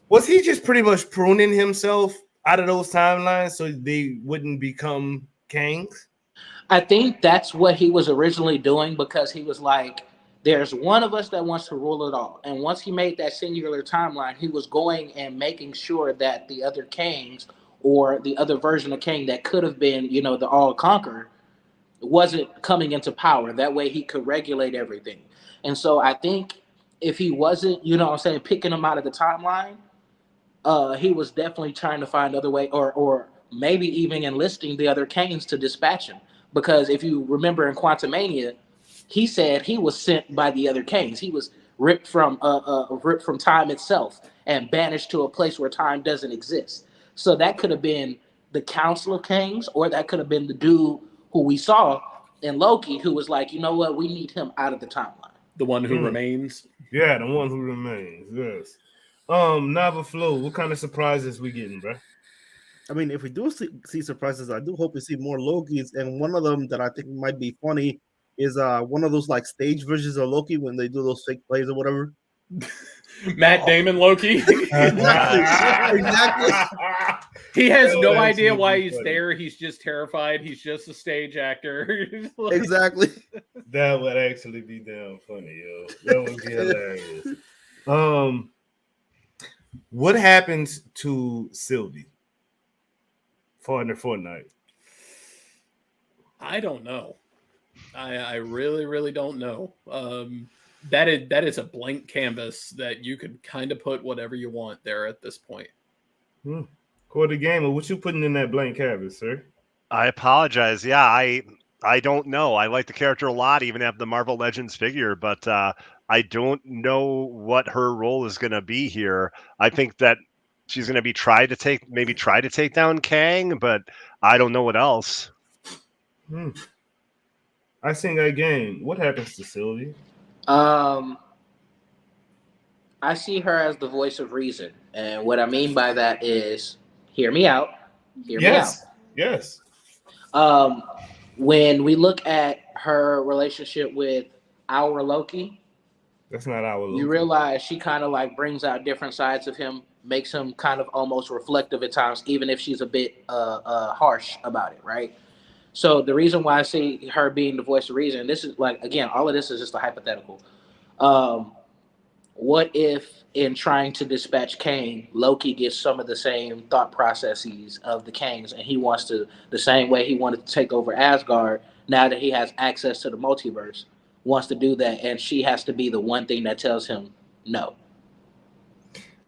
Was he just pretty much pruning himself out of those timelines so they wouldn't become Kangs? I think that's what he was originally doing, because he was like, there's one of us that wants to rule it all. And once he made that singular timeline, he was going and making sure that the other Kangs, or the other version of Kang that could have been, you know, the all conqueror, wasn't coming into power. That way he could regulate everything. And so I think if he wasn't, you know what I'm saying, picking him out of the timeline, he was definitely trying to find other way, or maybe even enlisting the other Kangs to dispatch him. Because if you remember in Quantumania, he said he was sent by the other Kangs. He was ripped from time itself and banished to a place where time doesn't exist. So that could have been the Council of Kangs, or that could have been the dude who we saw in Loki, who was like, you know what, we need him out of the timeline. The one who remains. Yeah, the one who remains. Yes. Nava Flow, what kind of surprises we getting, bro? I mean, if we do see surprises, I do hope we see more Lokis. And one of them that I think might be funny is one of those like stage versions of Loki when they do those fake plays or whatever. Matt Damon Loki. Exactly. He has no that's idea why really he's funny. there. He's just terrified. He's just a stage actor. Like, Exactly. That would actually be damn funny, yo. That would be hilarious. What happens to Sylvie for the Fortnite? I don't know. I really don't know. That is a blank canvas that you could kind of put whatever you want there at this point. Corey Gamer, what you putting in that blank canvas, sir? I apologize. Yeah, I don't know. I like the character a lot, even have the Marvel Legends figure, but I don't know what her role is going to be here. I think that she's going to be try to take down Kang, but I don't know what else. I sing that game. What happens to Sylvie? I see her as the voice of reason. And what I mean by that is, hear me out. Hear me out. Yes. When we look at her relationship with our Loki, that's not our Loki. You realize she kind of like brings out different sides of him, makes him kind of almost reflective at times, even if she's a bit harsh about it, right? So the reason why I see her being the voice of reason, this is like, again, all of this is just a hypothetical. What if in trying to dispatch Kang, Loki gets some of the same thought processes of the Kangs, and he wants to, the same way he wanted to take over Asgard, now that he has access to the multiverse, wants to do that, and she has to be the one thing that tells him no.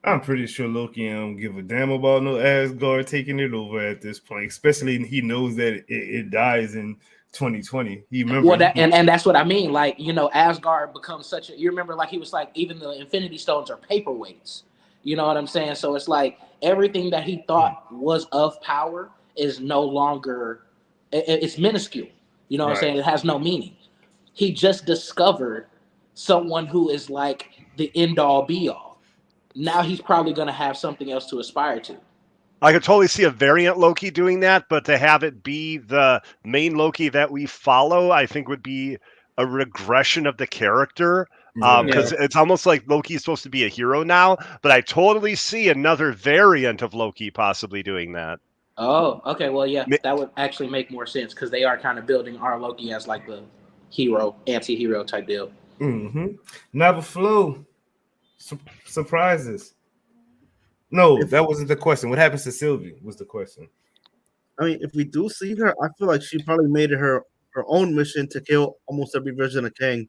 I'm pretty sure Loki don't give a damn about no Asgard taking it over at this point, especially he knows that it dies in 2020. He remembers. Well, and that's what I mean. Like, you know, Asgard becomes such a, you remember, like he was like, even the Infinity Stones are paperweights. You know what I'm saying? So it's like everything that he thought was of power is no longer, it's minuscule. You know what I'm saying? It has no meaning. He just discovered someone who is like the end all be all. Now he's probably going to have something else to aspire to. I could totally see a variant Loki doing that, but to have it be the main Loki that we follow, I think would be a regression of the character. Because it's almost like Loki is supposed to be a hero now, but I totally see another variant of Loki possibly doing that. Oh, okay. Well, yeah, that would actually make more sense because they are kind of building our Loki as like the hero, anti-hero type deal. Now, Flo, surprises. No, that wasn't the question. What happens to Sylvie was the question. I mean, if we do see her, I feel like she probably made it her own mission to kill almost every version of Kang.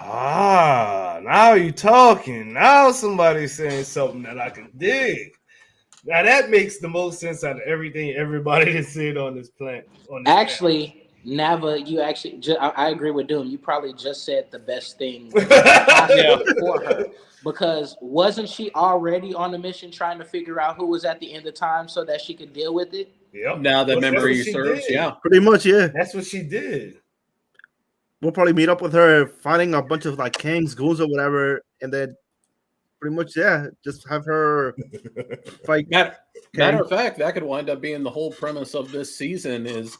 Now you're talking. Now somebody's saying something that I can dig. Now that makes the most sense out of everything everybody has said on this planet. Actually, Nava, you actually, I agree with Doom. You probably just said the best thing possible for her, because wasn't she already on the mission trying to figure out who was at the end of time so that she could deal with it? Yep. Now that Well, that's memory what she serves, did. yeah. Pretty much, yeah. That's what she did. We'll probably meet up with her, finding a bunch of like Kang's goons or whatever, and then pretty much, yeah, just have her fight. Matter of fact, that could wind up being the whole premise of this season is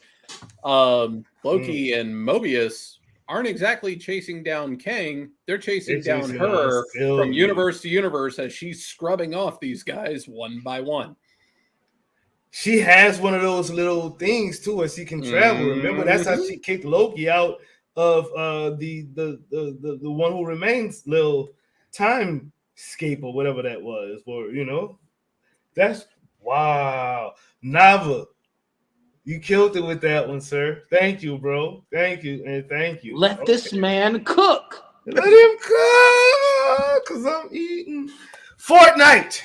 Loki and Mobius aren't exactly chasing down Kang. They're chasing down her from universe to universe as she's scrubbing off these guys one by one. She has one of those little things too, where she can travel. Remember, that's how she kicked Loki out of the one who remains little time scape or whatever that was. Or that's wow, Nava. You killed it with that one, sir. Thank you, bro. Thank you, and thank you. Let this man cook. Let him cook, cause I'm eating Fortnite.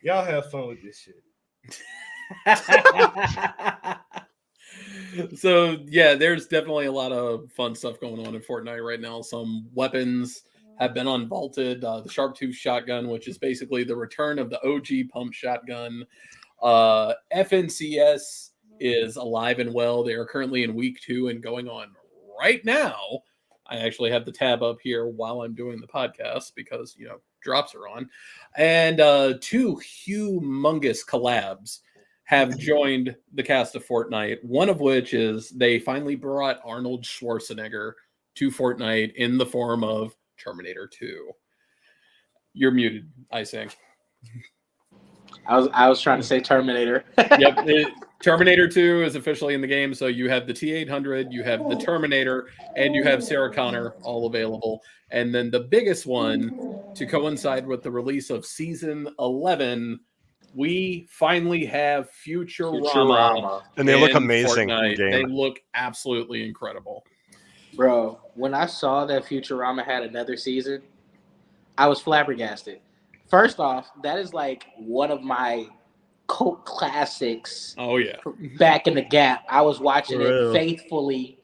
Y'all have fun with this shit. So yeah, there's definitely a lot of fun stuff going on in Fortnite right now. Some weapons have been unvaulted. The Sharptooth shotgun, which is basically the return of the OG pump shotgun. FNCS is alive and well. They are currently in week 2 and going on right now. I actually have the tab up here while I'm doing the podcast because drops are on, and 2 humongous collabs have joined the cast of Fortnite. One of which is they finally brought Arnold Schwarzenegger to Fortnite in the form of Terminator 2. You're muted, I think. I was trying to say Terminator. Yep, Terminator 2 is officially in the game. So you have the T-800, you have the Terminator, and you have Sarah Connor all available. And then the biggest one, to coincide with the release of Season 11, we finally have Futurama. And they look amazing in Fortnite. game. They look absolutely incredible. Bro, when I saw that Futurama had another season, I was flabbergasted. First off, that is like one of my cult classics. Oh yeah, back in the Gap, I was watching it faithfully.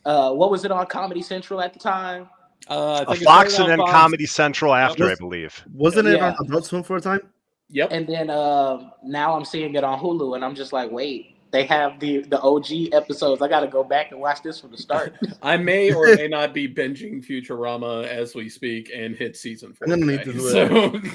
What was it on Comedy Central at the time? I think Fox and then Comedy Central after, I believe. Wasn't it on Adult Swim for a time? Yep. And then now I'm seeing it on Hulu, and I'm just like, wait, they have the OG episodes. I got to go back and watch this from the start. I may or may not be binging Futurama as we speak and hit season 4. I'm gonna need to do it.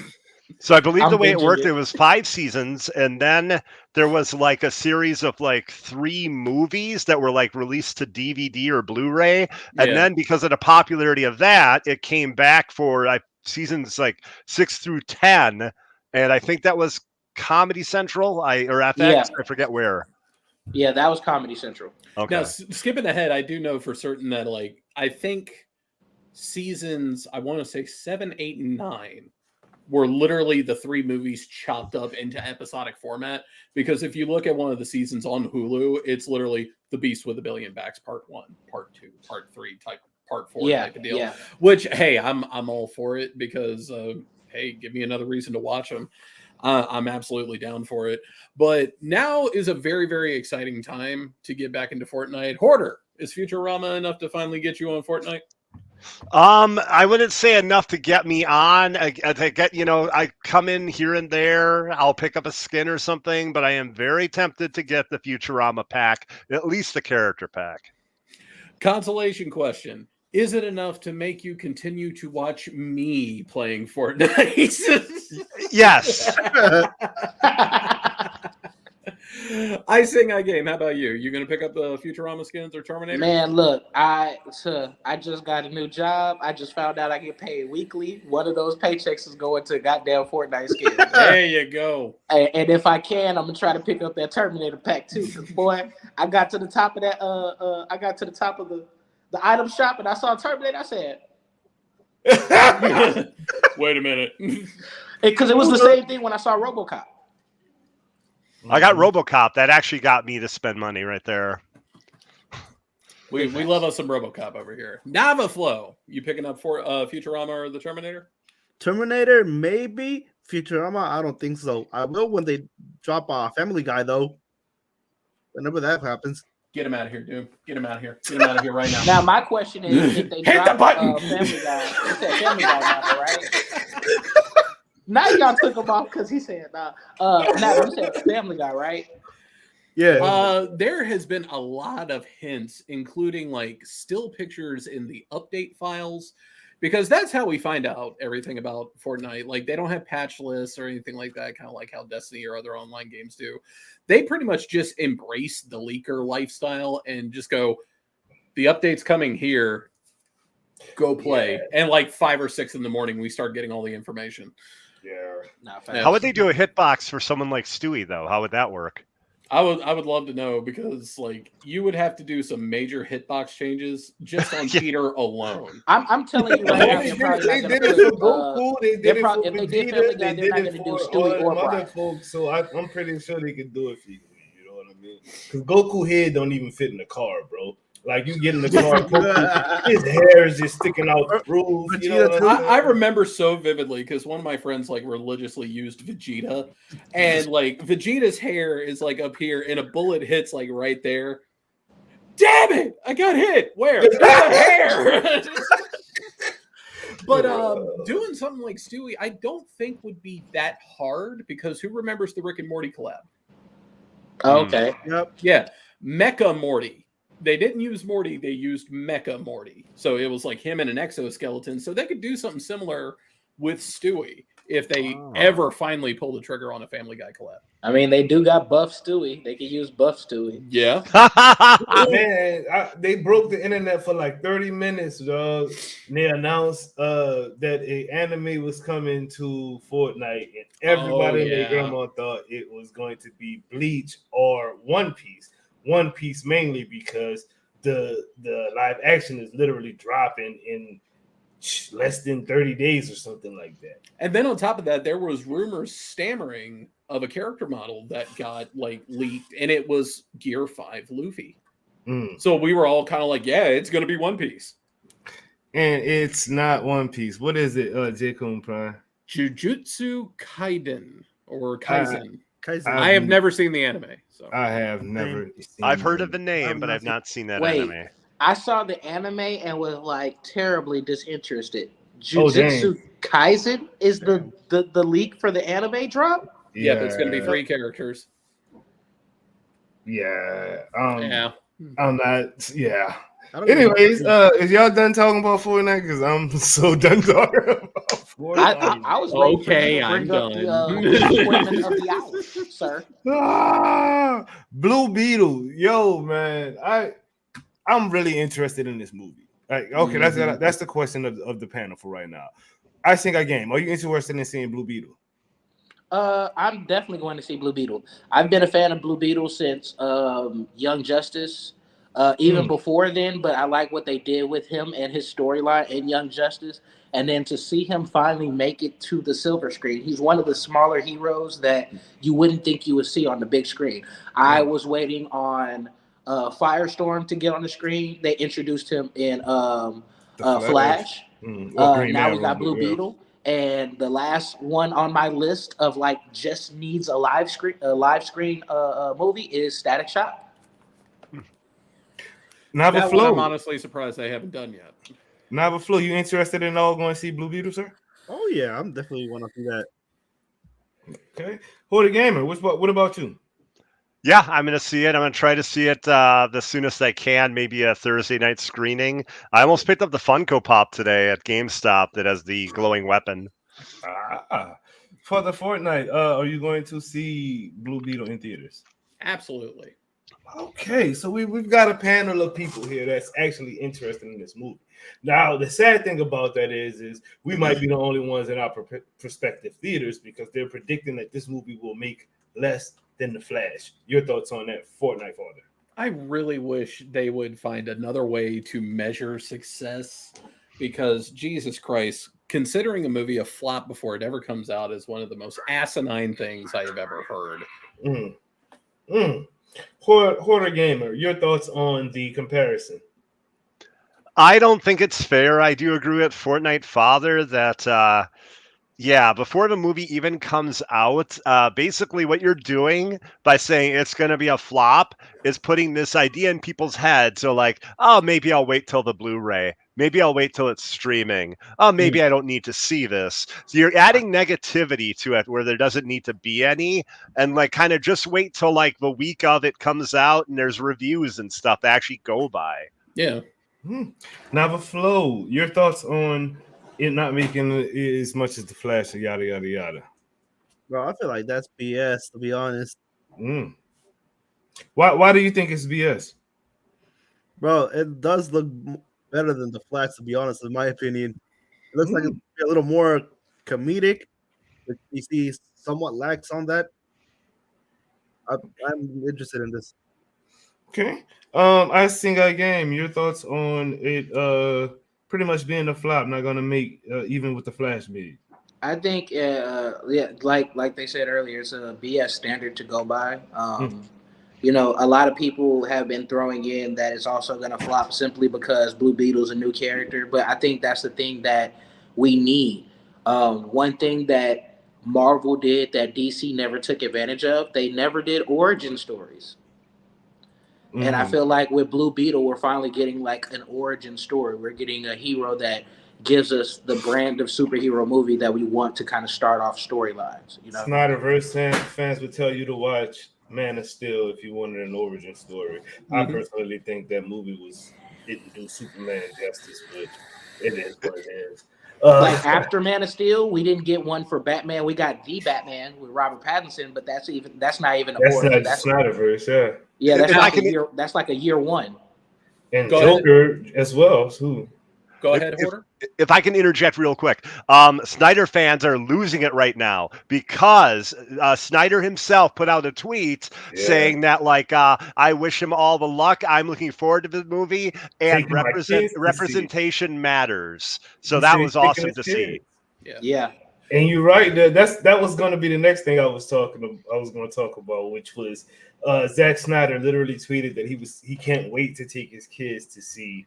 So I believe the way it binging worked, it. it was 5 seasons, and then there was like a series of like 3 movies that were like released to DVD or Blu-ray, and then because of the popularity of that, it came back for seasons like 6 through 10, and I think that was Comedy Central, or FX, Yeah. I forget where. Yeah, that was Comedy Central. Okay. Now, skipping ahead, I do know for certain that I think seasons, I want to say 7, 8, and 9 were literally the 3 movies chopped up into episodic format. Because if you look at one of the seasons on Hulu, it's literally The Beast with a Billion Backs Part 1, Part 2, Part 3, Part 4 type of deal. Yeah. Which, hey, I'm all for it because, hey, give me another reason to watch them. I'm absolutely down for it. But now is a very, very exciting time to get back into Fortnite. Hoarder, is Futurama enough to finally get you on Fortnite? I wouldn't say enough to get me on. I come in here and there. I'll pick up a skin or something, but I am very tempted to get the Futurama pack, at least the character pack. Consolation question. Is it enough to make you continue to watch me playing Fortnite? Yes. I sing, I game. How about you? You going to pick up the Futurama skins or Terminator? Man, look, I just got a new job. I just found out I get paid weekly. One of those paychecks is going to goddamn Fortnite skins. There you go. And if I can, I'm gonna try to pick up that Terminator pack too. 'Cause boy, I got to the top of that. I got to the top of the item shop and I saw Terminator. I said, wait a minute. Because it was the same thing when I saw RoboCop. I got RoboCop. That actually got me to spend money right there. We love us some RoboCop over here. Navaflow, you picking up for Futurama or the Terminator? Terminator, maybe. Futurama, I don't think so. I will when they drop Family Guy, though. Whenever that happens. Get him out of here, dude. Get him out of here. Get him out of here right now. Now my question is, if they Hit the drop button! Family Guy, you said Family Guy now, right? Now y'all took him off because he said now you said Family Guy, right? Yeah. There has been a lot of hints, including like still pictures in the update files, because that's how we find out everything about Fortnite. Like they don't have patch lists or anything like that, kind of like how Destiny or other online games do. They pretty much just embrace the leaker lifestyle and just go, the update's coming here, go play. Yeah. And like 5 or 6 in the morning, we start getting all the information. Yeah. How would they do a hitbox for someone like Stewie, though? How would that work? I would love to know, because like you would have to do some major hitbox changes just on Peter alone. I'm telling you right now, they did it for Goku. They did it for Vegeta. They did it for all other folks. So I'm pretty sure they could do it for you. You know what I mean? Because Goku head don't even fit in the car, bro. Like you get in the car, Goku, his hair is just sticking out the roof. You know I remember so vividly because one of my friends like religiously used Vegeta, and like Vegeta's hair is like up here, and a bullet hits like right there. Damn it! I got hit. Where? Hair. But doing something like Stewie, I don't think would be that hard, because who remembers the Rick and Morty collab? Okay. Yep. Yeah, Mecha Morty. They didn't use Morty, they used Mecha Morty. So it was like him and an exoskeleton. So they could do something similar with Stewie if they ever finally pull the trigger on a Family Guy collab. I mean, they do got Buff Stewie. They could use Buff Stewie. Yeah. Man, they broke the internet for like 30 minutes, dog. They announced that an anime was coming to Fortnite, and everybody and their grandma thought it was going to be Bleach or One Piece. One Piece mainly because the live action is literally dropping in less than 30 days or something like that. And then on top of that, there was rumors stammering of a character model that got like leaked, and it was Gear 5 Luffy. So we were all kind of like, yeah, it's going to be One Piece. And it's not One Piece. What is it, J-Kun Prime? Jujutsu Kaisen or Kaisen. I have never seen the anime. So I have never seen I've heard of the name, but I've not seen that anime. I saw the anime and was like terribly disinterested. Jujutsu Kaisen is the leak for the anime drop? Yeah, but it's going to be 3 characters. Yeah. Yeah. I'm not. Yeah. Anyways, is y'all done talking about Fortnite? Because I'm so done talking about Fortnite. I was okay. I'm done. The of the hour, sir. Blue Beetle, yo, man, I'm really interested in this movie. Like, okay, that's the question of the panel for right now. I think game. Are you interested in seeing Blue Beetle? I'm definitely going to see Blue Beetle. I've been a fan of Blue Beetle since Young Justice. Even before then, but I like what they did with him and his storyline in Young Justice. And then to see him finally make it to the silver screen. He's one of the smaller heroes that you wouldn't think you would see on the big screen. I was waiting on Firestorm to get on the screen. They introduced him in Flash. Now we got Blue Beetle. And the last one on my list of like just needs a live screen movie is Static Shock. That one I'm honestly surprised they haven't done yet. Nava Flo, you interested in all going to see Blue Beetle, sir? Oh yeah, I'm definitely want to see that. Okay, Hoarder Gamer, what about you? Yeah, I'm going to see it. I'm going to try to see it the soonest I can, maybe a Thursday night screening. I almost picked up the Funko Pop today at GameStop that has the glowing weapon. For the Fortnite, are you going to see Blue Beetle in theaters? Absolutely. Okay, so we've got a panel of people here that's actually interested in this movie. Now, the sad thing about that is we might be the only ones in our prospective theaters because they're predicting that this movie will make less than The Flash. Your thoughts on that, Fortnite Father? I really wish they would find another way to measure success because, Jesus Christ, considering a movie a flop before it ever comes out is one of the most asinine things I have ever heard. Hoarder Gamer, your thoughts on the comparison? I don't think it's fair. I do agree with Fortnite Father that Yeah, before the movie even comes out, basically what you're doing by saying it's going to be a flop is putting this idea in people's heads. So like, oh, maybe I'll wait till the Blu-ray. Maybe I'll wait till it's streaming. Oh, maybe I don't need to see this. So you're adding negativity to it where there doesn't need to be any. And like kind of just wait till like the week of it comes out and there's reviews and stuff that actually go by. Yeah. Now, the flow, your thoughts on it not making as much as the Flash and yada yada yada. Bro, I feel like that's BS, to be honest. Why do you think it's BS? Bro, it does look better than the Flash, to be honest, in my opinion. It looks like it's a little more comedic. You see somewhat lacks on that. I'm interested in this. Okay. I Sing I Game, your thoughts on it pretty much being a flop, not gonna make even with the Flash bid. I think, like they said earlier, it's a BS standard to go by. You know, a lot of people have been throwing in that it's also going to flop simply because Blue Beetle's a new character. But I think that's the thing that we need. One thing that Marvel did that DC never took advantage of, they never did origin stories. And I feel like with Blue Beetle, we're finally getting like an origin story. We're getting a hero that gives us the brand of superhero movie that we want to kind of start off storylines. You know, Snyderverse fans would tell you to watch Man of Steel if you wanted an origin story. I personally think that movie didn't do Superman justice, but it is what it is. Like after Man of Steel, we didn't get one for Batman. We got the Batman with Robert Pattinson, but that's not even that's Snyderverse, yeah, that's like a year one. And Joker as well too. Go ahead, Hoarder. If I can interject real quick, Snyder fans are losing it right now because Snyder himself put out a tweet saying that, like, I wish him all the luck. I'm looking forward to the movie, and representation matters. So that was awesome to see. Yeah. And you're right. That was going to be the next thing I was going to talk about, which was Zack Snyder literally tweeted that he can't wait to take his kids to see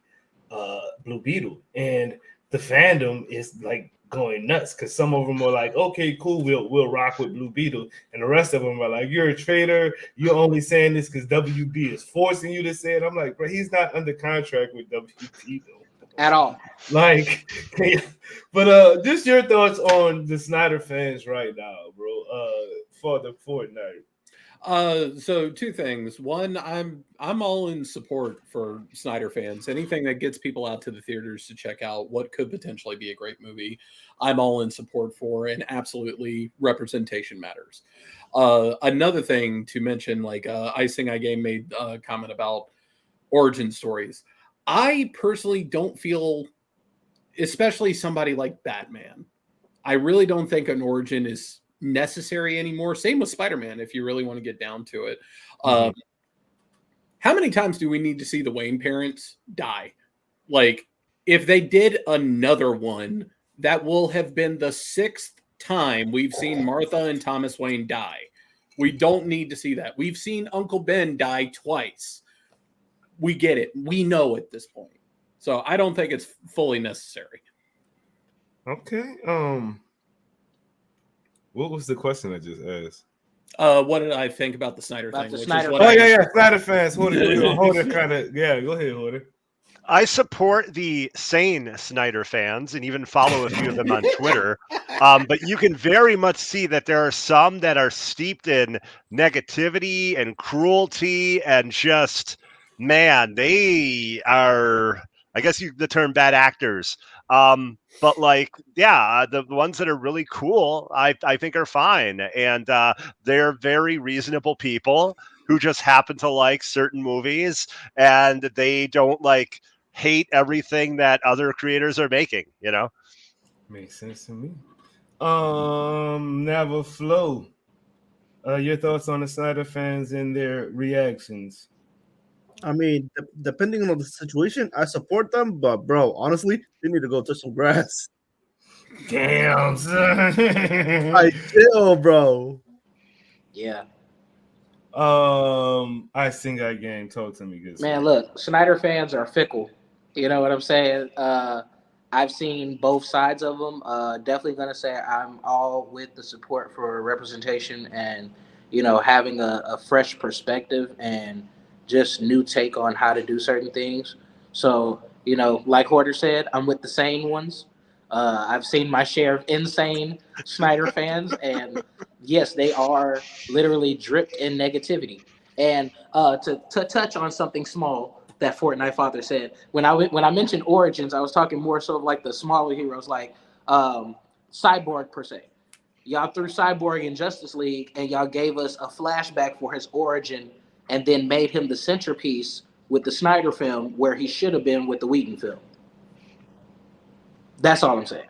Blue Beetle, and the fandom is like going nuts because some of them are like, okay, cool, we'll rock with Blue Beetle, and the rest of them are like, you're a traitor, you're only saying this because WB is forcing you to say it. I'm like, bro, he's not under contract with WB though at all. Like, but just your thoughts on the Snyder fans right now, bro, for the Fortnite. So two things. One, I'm all in support for Snyder fans. Anything that gets people out to the theaters to check out what could potentially be a great movie, I'm all in support for, and absolutely representation matters. Another thing to mention, like Icing I Game made a comment about origin stories. I personally don't feel, especially somebody like Batman, I really don't think an origin is necessary anymore. Same with Spider-Man, if you really want to get down to it. How many times do we need to see the Wayne parents die? Like, if they did another one, that will have been the 6th time we've seen Martha and Thomas Wayne die. We don't need to see that. We've seen Uncle Ben die twice. We get it. We know at this point. So I don't think it's fully necessary. Okay. What was the question I just asked? What did I think about the Snyder thing? Snyder fans. Hoarder kind of. Yeah, go ahead, Hoarder. I support the sane Snyder fans and even follow a few of them on Twitter. But you can very much see that there are some that are steeped in negativity and cruelty and just, man, they are, I guess the term bad actors. But like, yeah, the ones that are really cool, I think are fine. And they're very reasonable people who just happen to like certain movies, and they don't like hate everything that other creators are making, you know? Makes sense to me. Never Flow. Your thoughts on the Snyder fans and their reactions? I mean, depending on the situation, I support them, but bro, honestly, they need to go touch some grass. Damn, son. I chill, bro. Yeah. I Sing I Game. Talk to me, good man. Look, Snyder fans are fickle. You know what I'm saying? I've seen both sides of them. Definitely gonna say I'm all with the support for representation and having a fresh perspective and just new take on how to do certain things. So like Hoarder said, I'm with the sane ones. I've seen my share of insane Snyder fans, and yes, they are literally dripped in negativity. And to touch on something small that Fortnite Father said, when I mentioned Origins, I was talking more so of like the smaller heroes, like Cyborg per se. Y'all threw Cyborg in Justice League, and y'all gave us a flashback for his origin, and then made him the centerpiece with the Snyder film, where he should have been with the Whedon film. That's all I'm saying.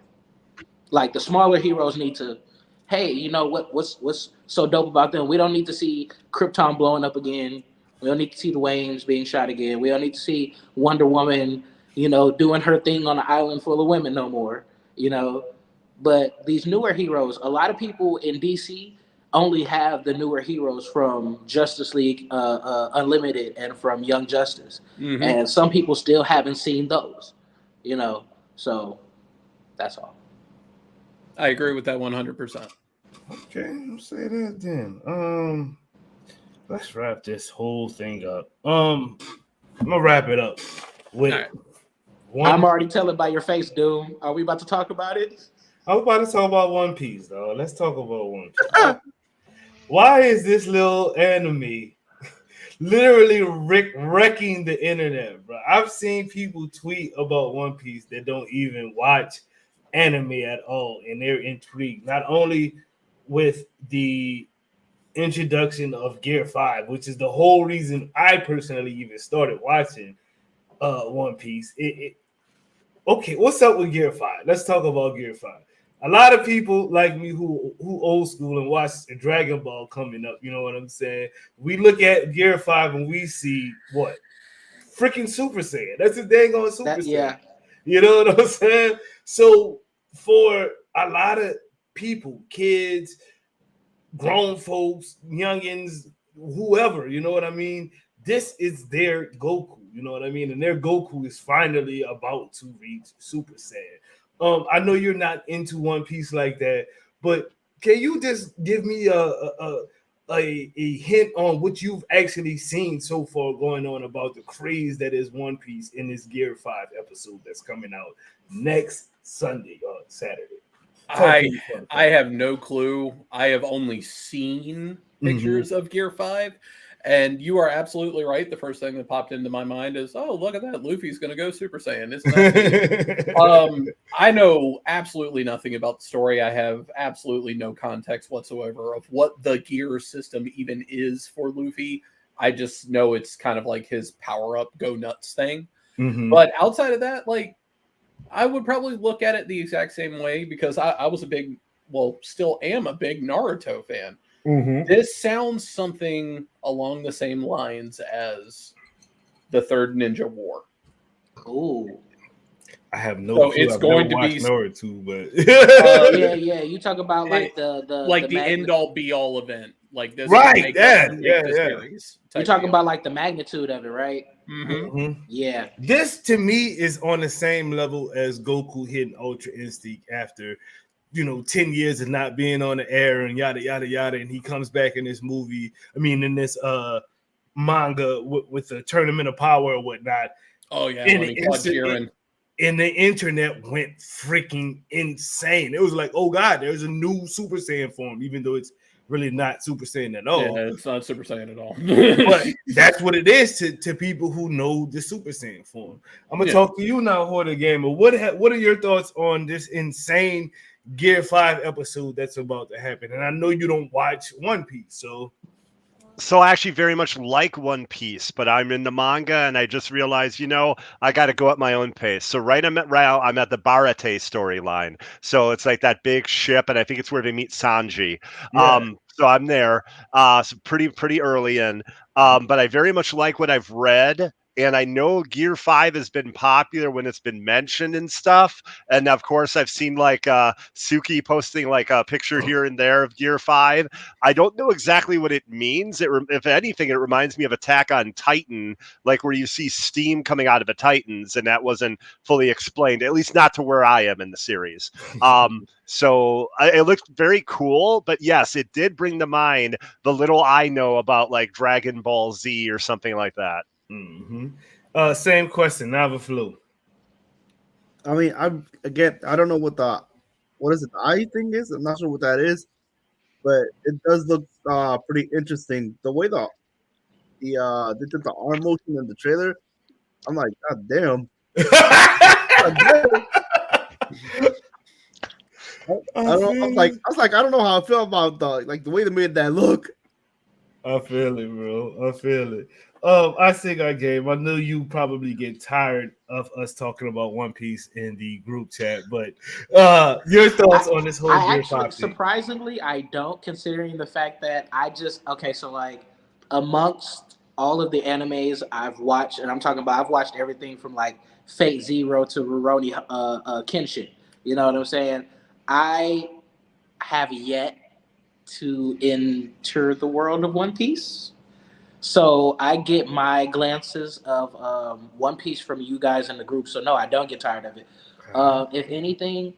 Like, the smaller heroes need to, hey, you know what's so dope about them? We don't need to see Krypton blowing up again. We don't need to see the Waynes being shot again. We don't need to see Wonder Woman, doing her thing on an island full of women no more. But these newer heroes, a lot of people in DC only have the newer heroes from Justice League Unlimited and from Young Justice. Mhm. And some people still haven't seen those, so that's all. I agree with that 100%. Okay, I'll say that then. Let's wrap this whole thing up. I'm gonna wrap it up with one. I'm already telling by your face, Doom. Are we about to talk about it? I was about to talk about One Piece, though. Let's talk about One Piece. Why is this little enemy literally wrecking the internet, bro? I've seen people tweet about One Piece that don't even watch anime at all, and they're intrigued not only with the introduction of Gear 5, which is the whole reason I personally even started watching One Piece. Okay, what's up with Gear 5? Let's talk about Gear 5. A lot of people like me who old school and watch Dragon Ball coming up, you know what I'm saying? We look at Gear 5 and we see what? Freaking Super Saiyan. That's a dang on Super Saiyan. Yeah. You know what I'm saying? So for a lot of people, kids, grown folks, youngins, whoever, you know what I mean? This is their Goku, you know what I mean? And their Goku is finally about to reach Super Saiyan. I know you're not into One Piece like that, but can you just give me a hint on what you've actually seen so far going on about the craze that is One Piece in this Gear 5 episode that's coming out next Sunday or Saturday? I have no clue. I have only seen pictures of Gear 5. And you are absolutely right. The first thing that popped into my mind is, oh, look at that. Luffy's going to go Super Saiyan. Isn't that neat? I know absolutely nothing about the story. I have absolutely no context whatsoever of what the gear system even is for Luffy. I just know it's kind of like his power-up, go nuts thing. But outside of that, like, I would probably look at it the exact same way because I was still am a big Naruto fan. This sounds something along the same lines as the Third Ninja War. Ooh. I have no So clue. it's I've going never to be watched Naruto, but yeah. You talk about like the end all be all event, like this, right? Yeah. You're talking about like the magnitude of it, right? Yeah. This to me is on the same level as Goku hitting Ultra Instinct after 10 years of not being on the air and yada yada yada, and he comes back in this movie. I mean, in this manga with the Tournament of Power or whatnot. Oh yeah, and the internet went freaking insane. It was like, oh god, there's a new Super Saiyan form, even though it's really not Super Saiyan at all. Yeah, it's not Super Saiyan at all. But that's what it is to people who know the Super Saiyan form. I'm gonna talk to you now, Hoarder Gamer. What are your thoughts on this insane Gear 5 episode that's about to happen? And I know you don't watch One Piece, So I actually very much like One Piece, but I'm in the manga and I just realized, I got to go at my own pace. So I'm at the Barate storyline. So it's like that big ship, and I think it's where they meet Sanji. Yeah. So I'm there, so pretty early in. But I very much like what I've read. And I know Gear 5 has been popular when it's been mentioned and stuff. And of course, I've seen like Suki posting like a picture here and there of Gear 5. I don't know exactly what it means. If anything, it reminds me of Attack on Titan, like where you see steam coming out of the Titans, and that wasn't fully explained, at least not to where I am in the series. So it looked very cool, but yes, it did bring to mind the little I know about like Dragon Ball Z or something like that. Mm-hmm. Same question, Nava Flu. I mean, I don't know what is it, the eye thing is. I'm not sure what that is, but it does look pretty interesting. The way they did the arm motion in the trailer, I'm like, God damn. God damn. I don't know how I feel about the way they made that look. I feel it, bro. I feel it. I think I gave. I knew you probably get tired of us talking about One Piece in the group chat, but your thoughts on this whole Gear 5 thing? Surprisingly, I don't, considering the fact that so like amongst all of the animes I've watched, and I'm talking about I've watched everything from like Fate Zero to Rurouni Kenshin. You know what I'm saying? I have yet to enter the world of One Piece. So I get my glances of One Piece from you guys in the group. So no, I don't get tired of it. If anything,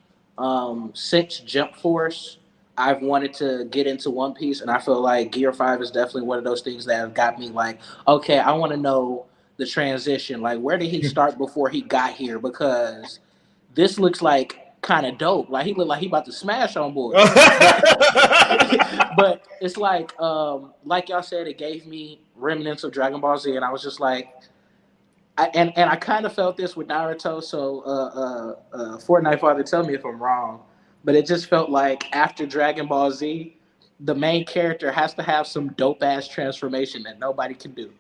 since Jump Force, I've wanted to get into One Piece, and I feel like Gear 5 is definitely one of those things that have got me like, okay, I want to know the transition. Like, where did he start before he got here? Because this looks like kind of dope. Like, he looked like he about to smash on board. But it's like y'all said, it gave me remnants of Dragon Ball Z, and I was just like, I kind of felt this with Naruto. So Fortnite Father, tell me if I'm wrong, but it just felt like after Dragon Ball Z, the main character has to have some dope ass transformation that nobody can do,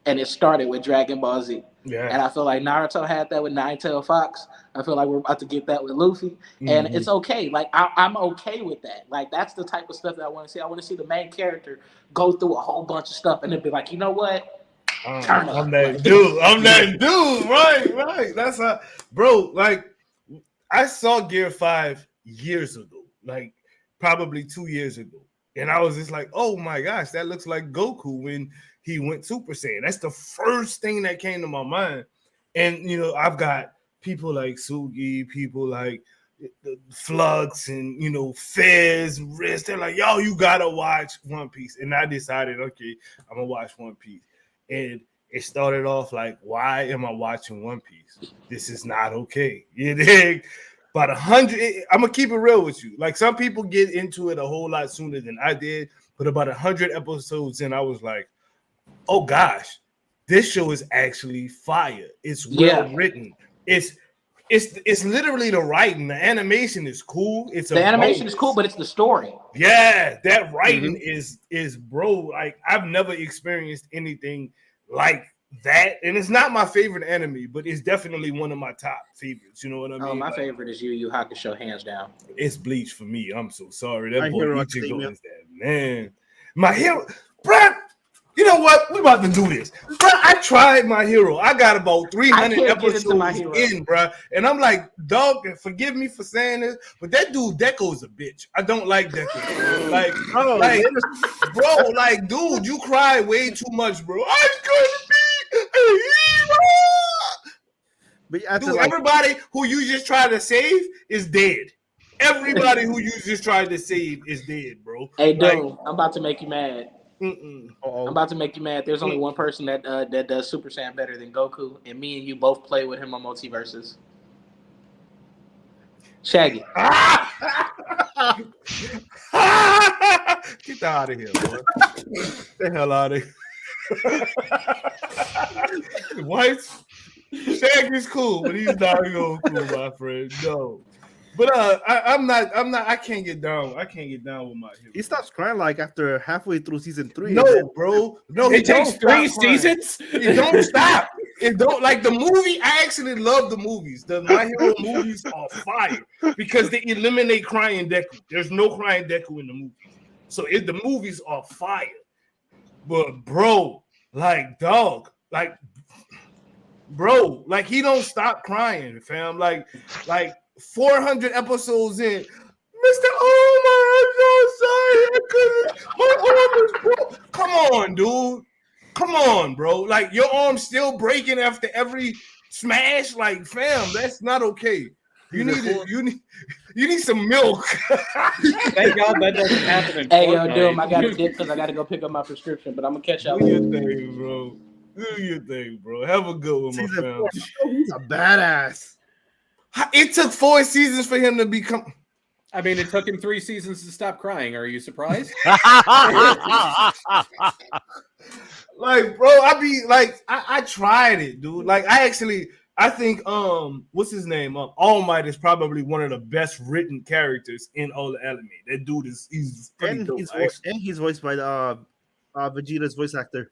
and it started with Dragon Ball Z. Yeah. And I feel like Naruto had that with Nine-Tailed Fox. I feel like we're about to get that with Luffy. And it's okay. Like, I'm okay with that. Like, that's the type of stuff that I want to see. I want to see the main character go through a whole bunch of stuff and then be like, you know what? Turn up. I'm that dude. I'm that dude. Right. That's how, bro, like, I saw Gear 5 years ago. Like, probably 2 years ago. And I was just like, oh my gosh, that looks like Goku when he went Super Saiyan. That's the first thing that came to my mind. And, you know, I've got people like Sugi, people like Flux, and, you know, Fez, Riz. They're like, yo, you got to watch One Piece. And I decided, okay, I'm going to watch One Piece. And it started off like, why am I watching One Piece? This is not okay. You dig? About 100, I'm going to keep it real with you. Like, some people get into it a whole lot sooner than I did. But about 100 episodes in, I was like, oh gosh, this show is actually fire. It's well written. It's literally the writing. The animation is cool. The animation is cool, but it's the story. Yeah, that writing is bro. Like, I've never experienced anything like that. And it's not my favorite anime, but it's definitely one of my top favorites. You know what I mean? Oh, my favorite is Yu Yu Hakusho, hands down. It's Bleach for me. I'm so sorry. That boy Ichigo is that man. My hero, bruh. You know what? We about to do this. Bro, I tried My Hero. I got about 300 episodes in, bro. And I'm like, dog, forgive me for saying this, but that dude Deko's a bitch. I don't like Deko. Bro, like, dude, you cry way too much, bro. I'm gonna be a hero. But dude, everybody who you just tried to save is dead. Everybody who you just tried to save is dead, bro. Hey, dude, I'm about to make you mad. I'm about to make you mad. There's only one person that does Super Saiyan better than Goku, and me and you both play with him on Multiverses. Shaggy. Get that out of here, boy. Get the hell out of here. What? Shaggy's cool, but he's not cool, my friend. No. But I'm not. I can't get down. I can't get down with My Hero. He stops crying like after halfway through season 3. No, bro. No, it takes 3 seasons. It don't stop. It don't, like, the movie. I actually love the movies. The My Hero movies are fire because they eliminate crying Deku. There's no crying Deku in the movies, so the movies are fire. But bro, like, dog, like, bro, like he don't stop crying, fam. Like 400 episodes in, Mr. Omar, I'm so sorry. I couldn't. My arm was broke. Come on, dude. Come on, bro. Like your arm's still breaking after every smash. Like, fam, that's not okay. You need some milk. Thank God that doesn't happen in Hey, yo, Fortnite. Doom, I got to dip because I got to go pick up my prescription, but I'm going to catch y'all. Do your thing, bro. Do your thing, bro. Have a good one, my Season fam. 4. Oh, he's a badass. It took 4 seasons for him to become. I mean, it took him 3 seasons to stop crying. Are you surprised? Like, bro, I tried it, dude. Like, I think what's his name? All Might is probably one of the best written characters in all the anime. That dude he's pretty And dope. he's voiced by the Vegeta's voice actor.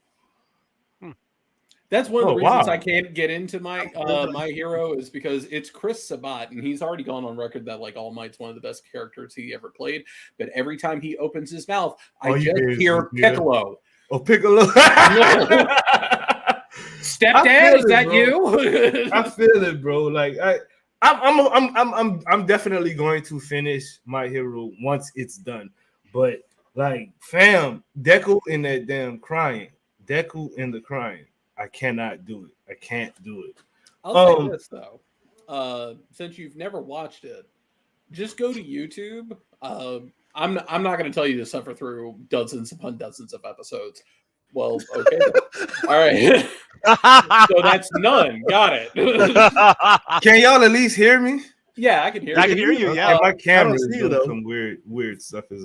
That's one of the reasons wow. I can't get into my My Hero is because it's Chris Sabat, and he's already gone on record that like All Might's one of the best characters he ever played. But every time he opens his mouth, I just hear Piccolo. Oh, Piccolo. Stepdad, is that you? I feel it, bro. Like I'm definitely going to finish My Hero once it's done. But like, fam, Deku in that damn crying. Deku in the crying. I cannot do it. I can't do it. I'll say this though. Since you've never watched it, just go to YouTube. I'm not going to tell you to suffer through dozens upon dozens of episodes. Well, okay. All right. So that's none. Got it. Can y'all at least hear me? Yeah, I can hear. I can hear you. Yeah, my camera is see you, doing though. some weird stuff. Is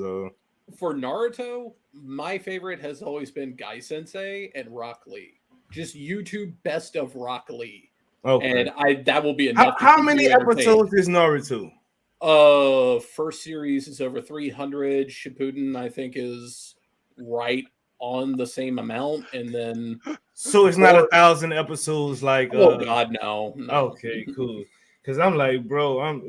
For Naruto, my favorite has always been Guy Sensei and Rock Lee. Just YouTube best of Rock Lee. okay. And that will be enough. How many episodes is Naruto? First series is over 300. Shippuden, I think, is right on the same amount, and then So it's not 1,000 episodes like. oh God, no. Okay, cool. Because I'm like, bro,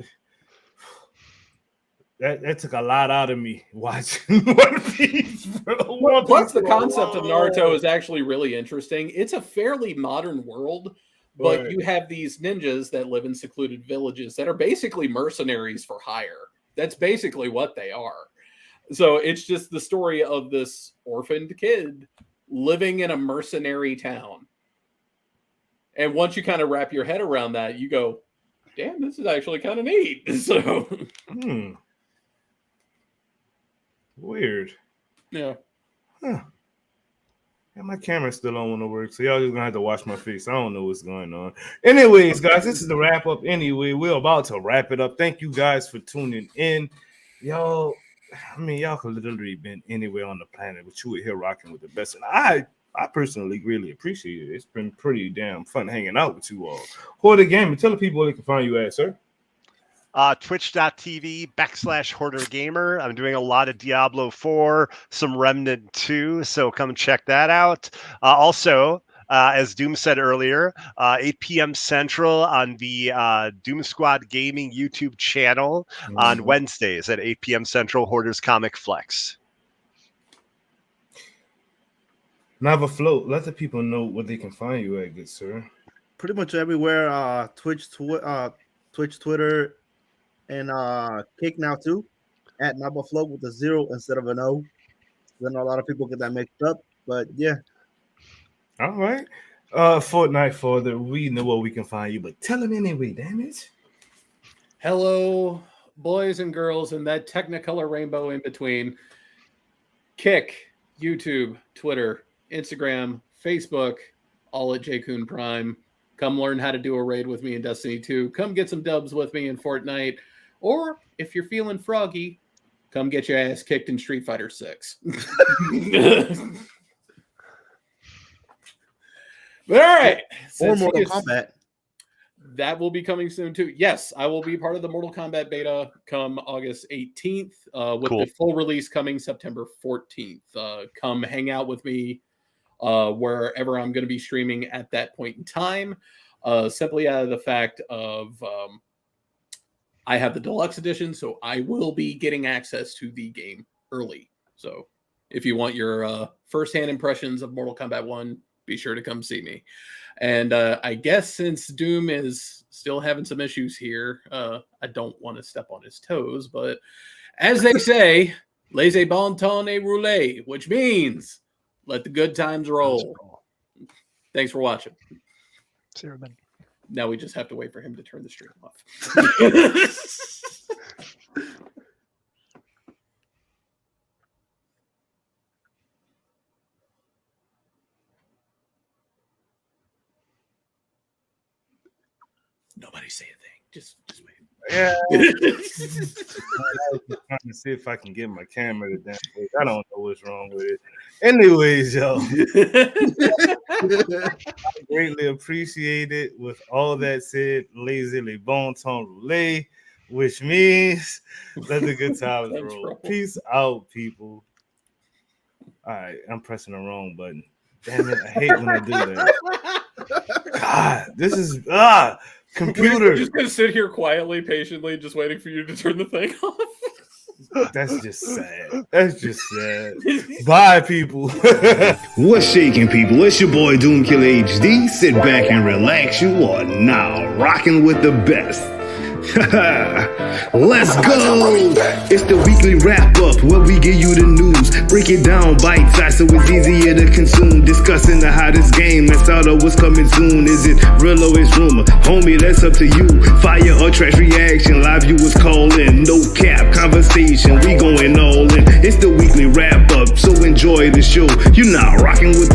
that took a lot out of me watching One Piece, bro. Plus, the concept of Naruto is actually really interesting. It's a fairly modern world, but Right. you have these ninjas that live in secluded villages that are basically mercenaries for hire. That's basically what they are. So it's just the story of this orphaned kid living in a mercenary town. And once you kind of wrap your head around that, you go, damn, this is actually kind of neat. So, Weird. yeah. Huh. Yeah, my camera's still on when it works, so y'all just gonna have to watch my face. I don't know what's going on. Anyways, guys, this is the wrap up. Anyway, we're about to wrap it up. Thank you guys for tuning in. Y'all, I mean, y'all could literally been anywhere on the planet, but you were here rocking with the best. And I personally really appreciate it. It's been pretty damn fun hanging out with you all. Hoarder Gamer, tell the people where they can find you at, sir. Twitch.tv/Hoarder Gamer. I'm doing a lot of Diablo 4, some Remnant 2, so come check that out. Also, as Doom said earlier, 8 p.m. Central on the Doom Squad Gaming YouTube channel on Wednesdays at 8 p.m. Central, Hoarders Comic Flex. Nava Float, let the people know where they can find you at, good sir. Pretty much everywhere. Twitch, Twitter, and Kick now too. At Nava Float with a 0 instead of an O. Then a lot of people get that mixed up, but yeah. All right. Fortnite Father, we know where we can find you, but tell them anyway, damn it. Hello, boys and girls, and that Technicolor rainbow in between. Kick, YouTube, Twitter, Instagram, Facebook, all at JCoon Prime. Come learn how to do a raid with me in Destiny 2. Come get some dubs with me in Fortnite. Or if you're feeling froggy, come get your ass kicked in Street Fighter 6. But all right. Or Mortal Kombat. That will be coming soon too. Yes, I will be part of the Mortal Kombat beta come August 18th, with the full release coming September 14th. Come hang out with me wherever I'm going to be streaming at that point in time. Simply out of the fact of I have the deluxe edition, so I will be getting access to the game early. So if you want your first-hand impressions of Mortal Kombat 1, be sure to come see me. And I guess since Doom is still having some issues here, I don't want to step on his toes, but as they say, laissez bon temps et rouler, which means let the good times roll. Thanks for watching. Now we just have to wait for him to turn the stream off. Nobody say a thing. Just wait. Yeah. I was just trying to see if I can get my camera to damn work. I don't know what's wrong with it. Anyways, yo. I greatly appreciate it. With all that said, laissez les bon temps rouler, which means let the good times roll. Peace out, people. All right, I'm pressing the wrong button. Damn it, I hate when I do that. God, this is computer. We're just gonna sit here quietly, patiently, just waiting for you to turn the thing off. That's just sad. That's just sad. Bye, people. What's shaking, people? It's your boy Doomkiller HD. Sit back and relax. You are now rocking with the best. Let's go! It's the weekly wrap up where we give you the news, break it down bite size so it's easier to consume. Discussing the hottest game and start up what's coming soon. Is it real or is rumor? Homie, that's up to you. Fire or trash reaction, live viewers call in. No cap conversation, we going all in. It's the weekly wrap up, so enjoy the show. You're now rocking with the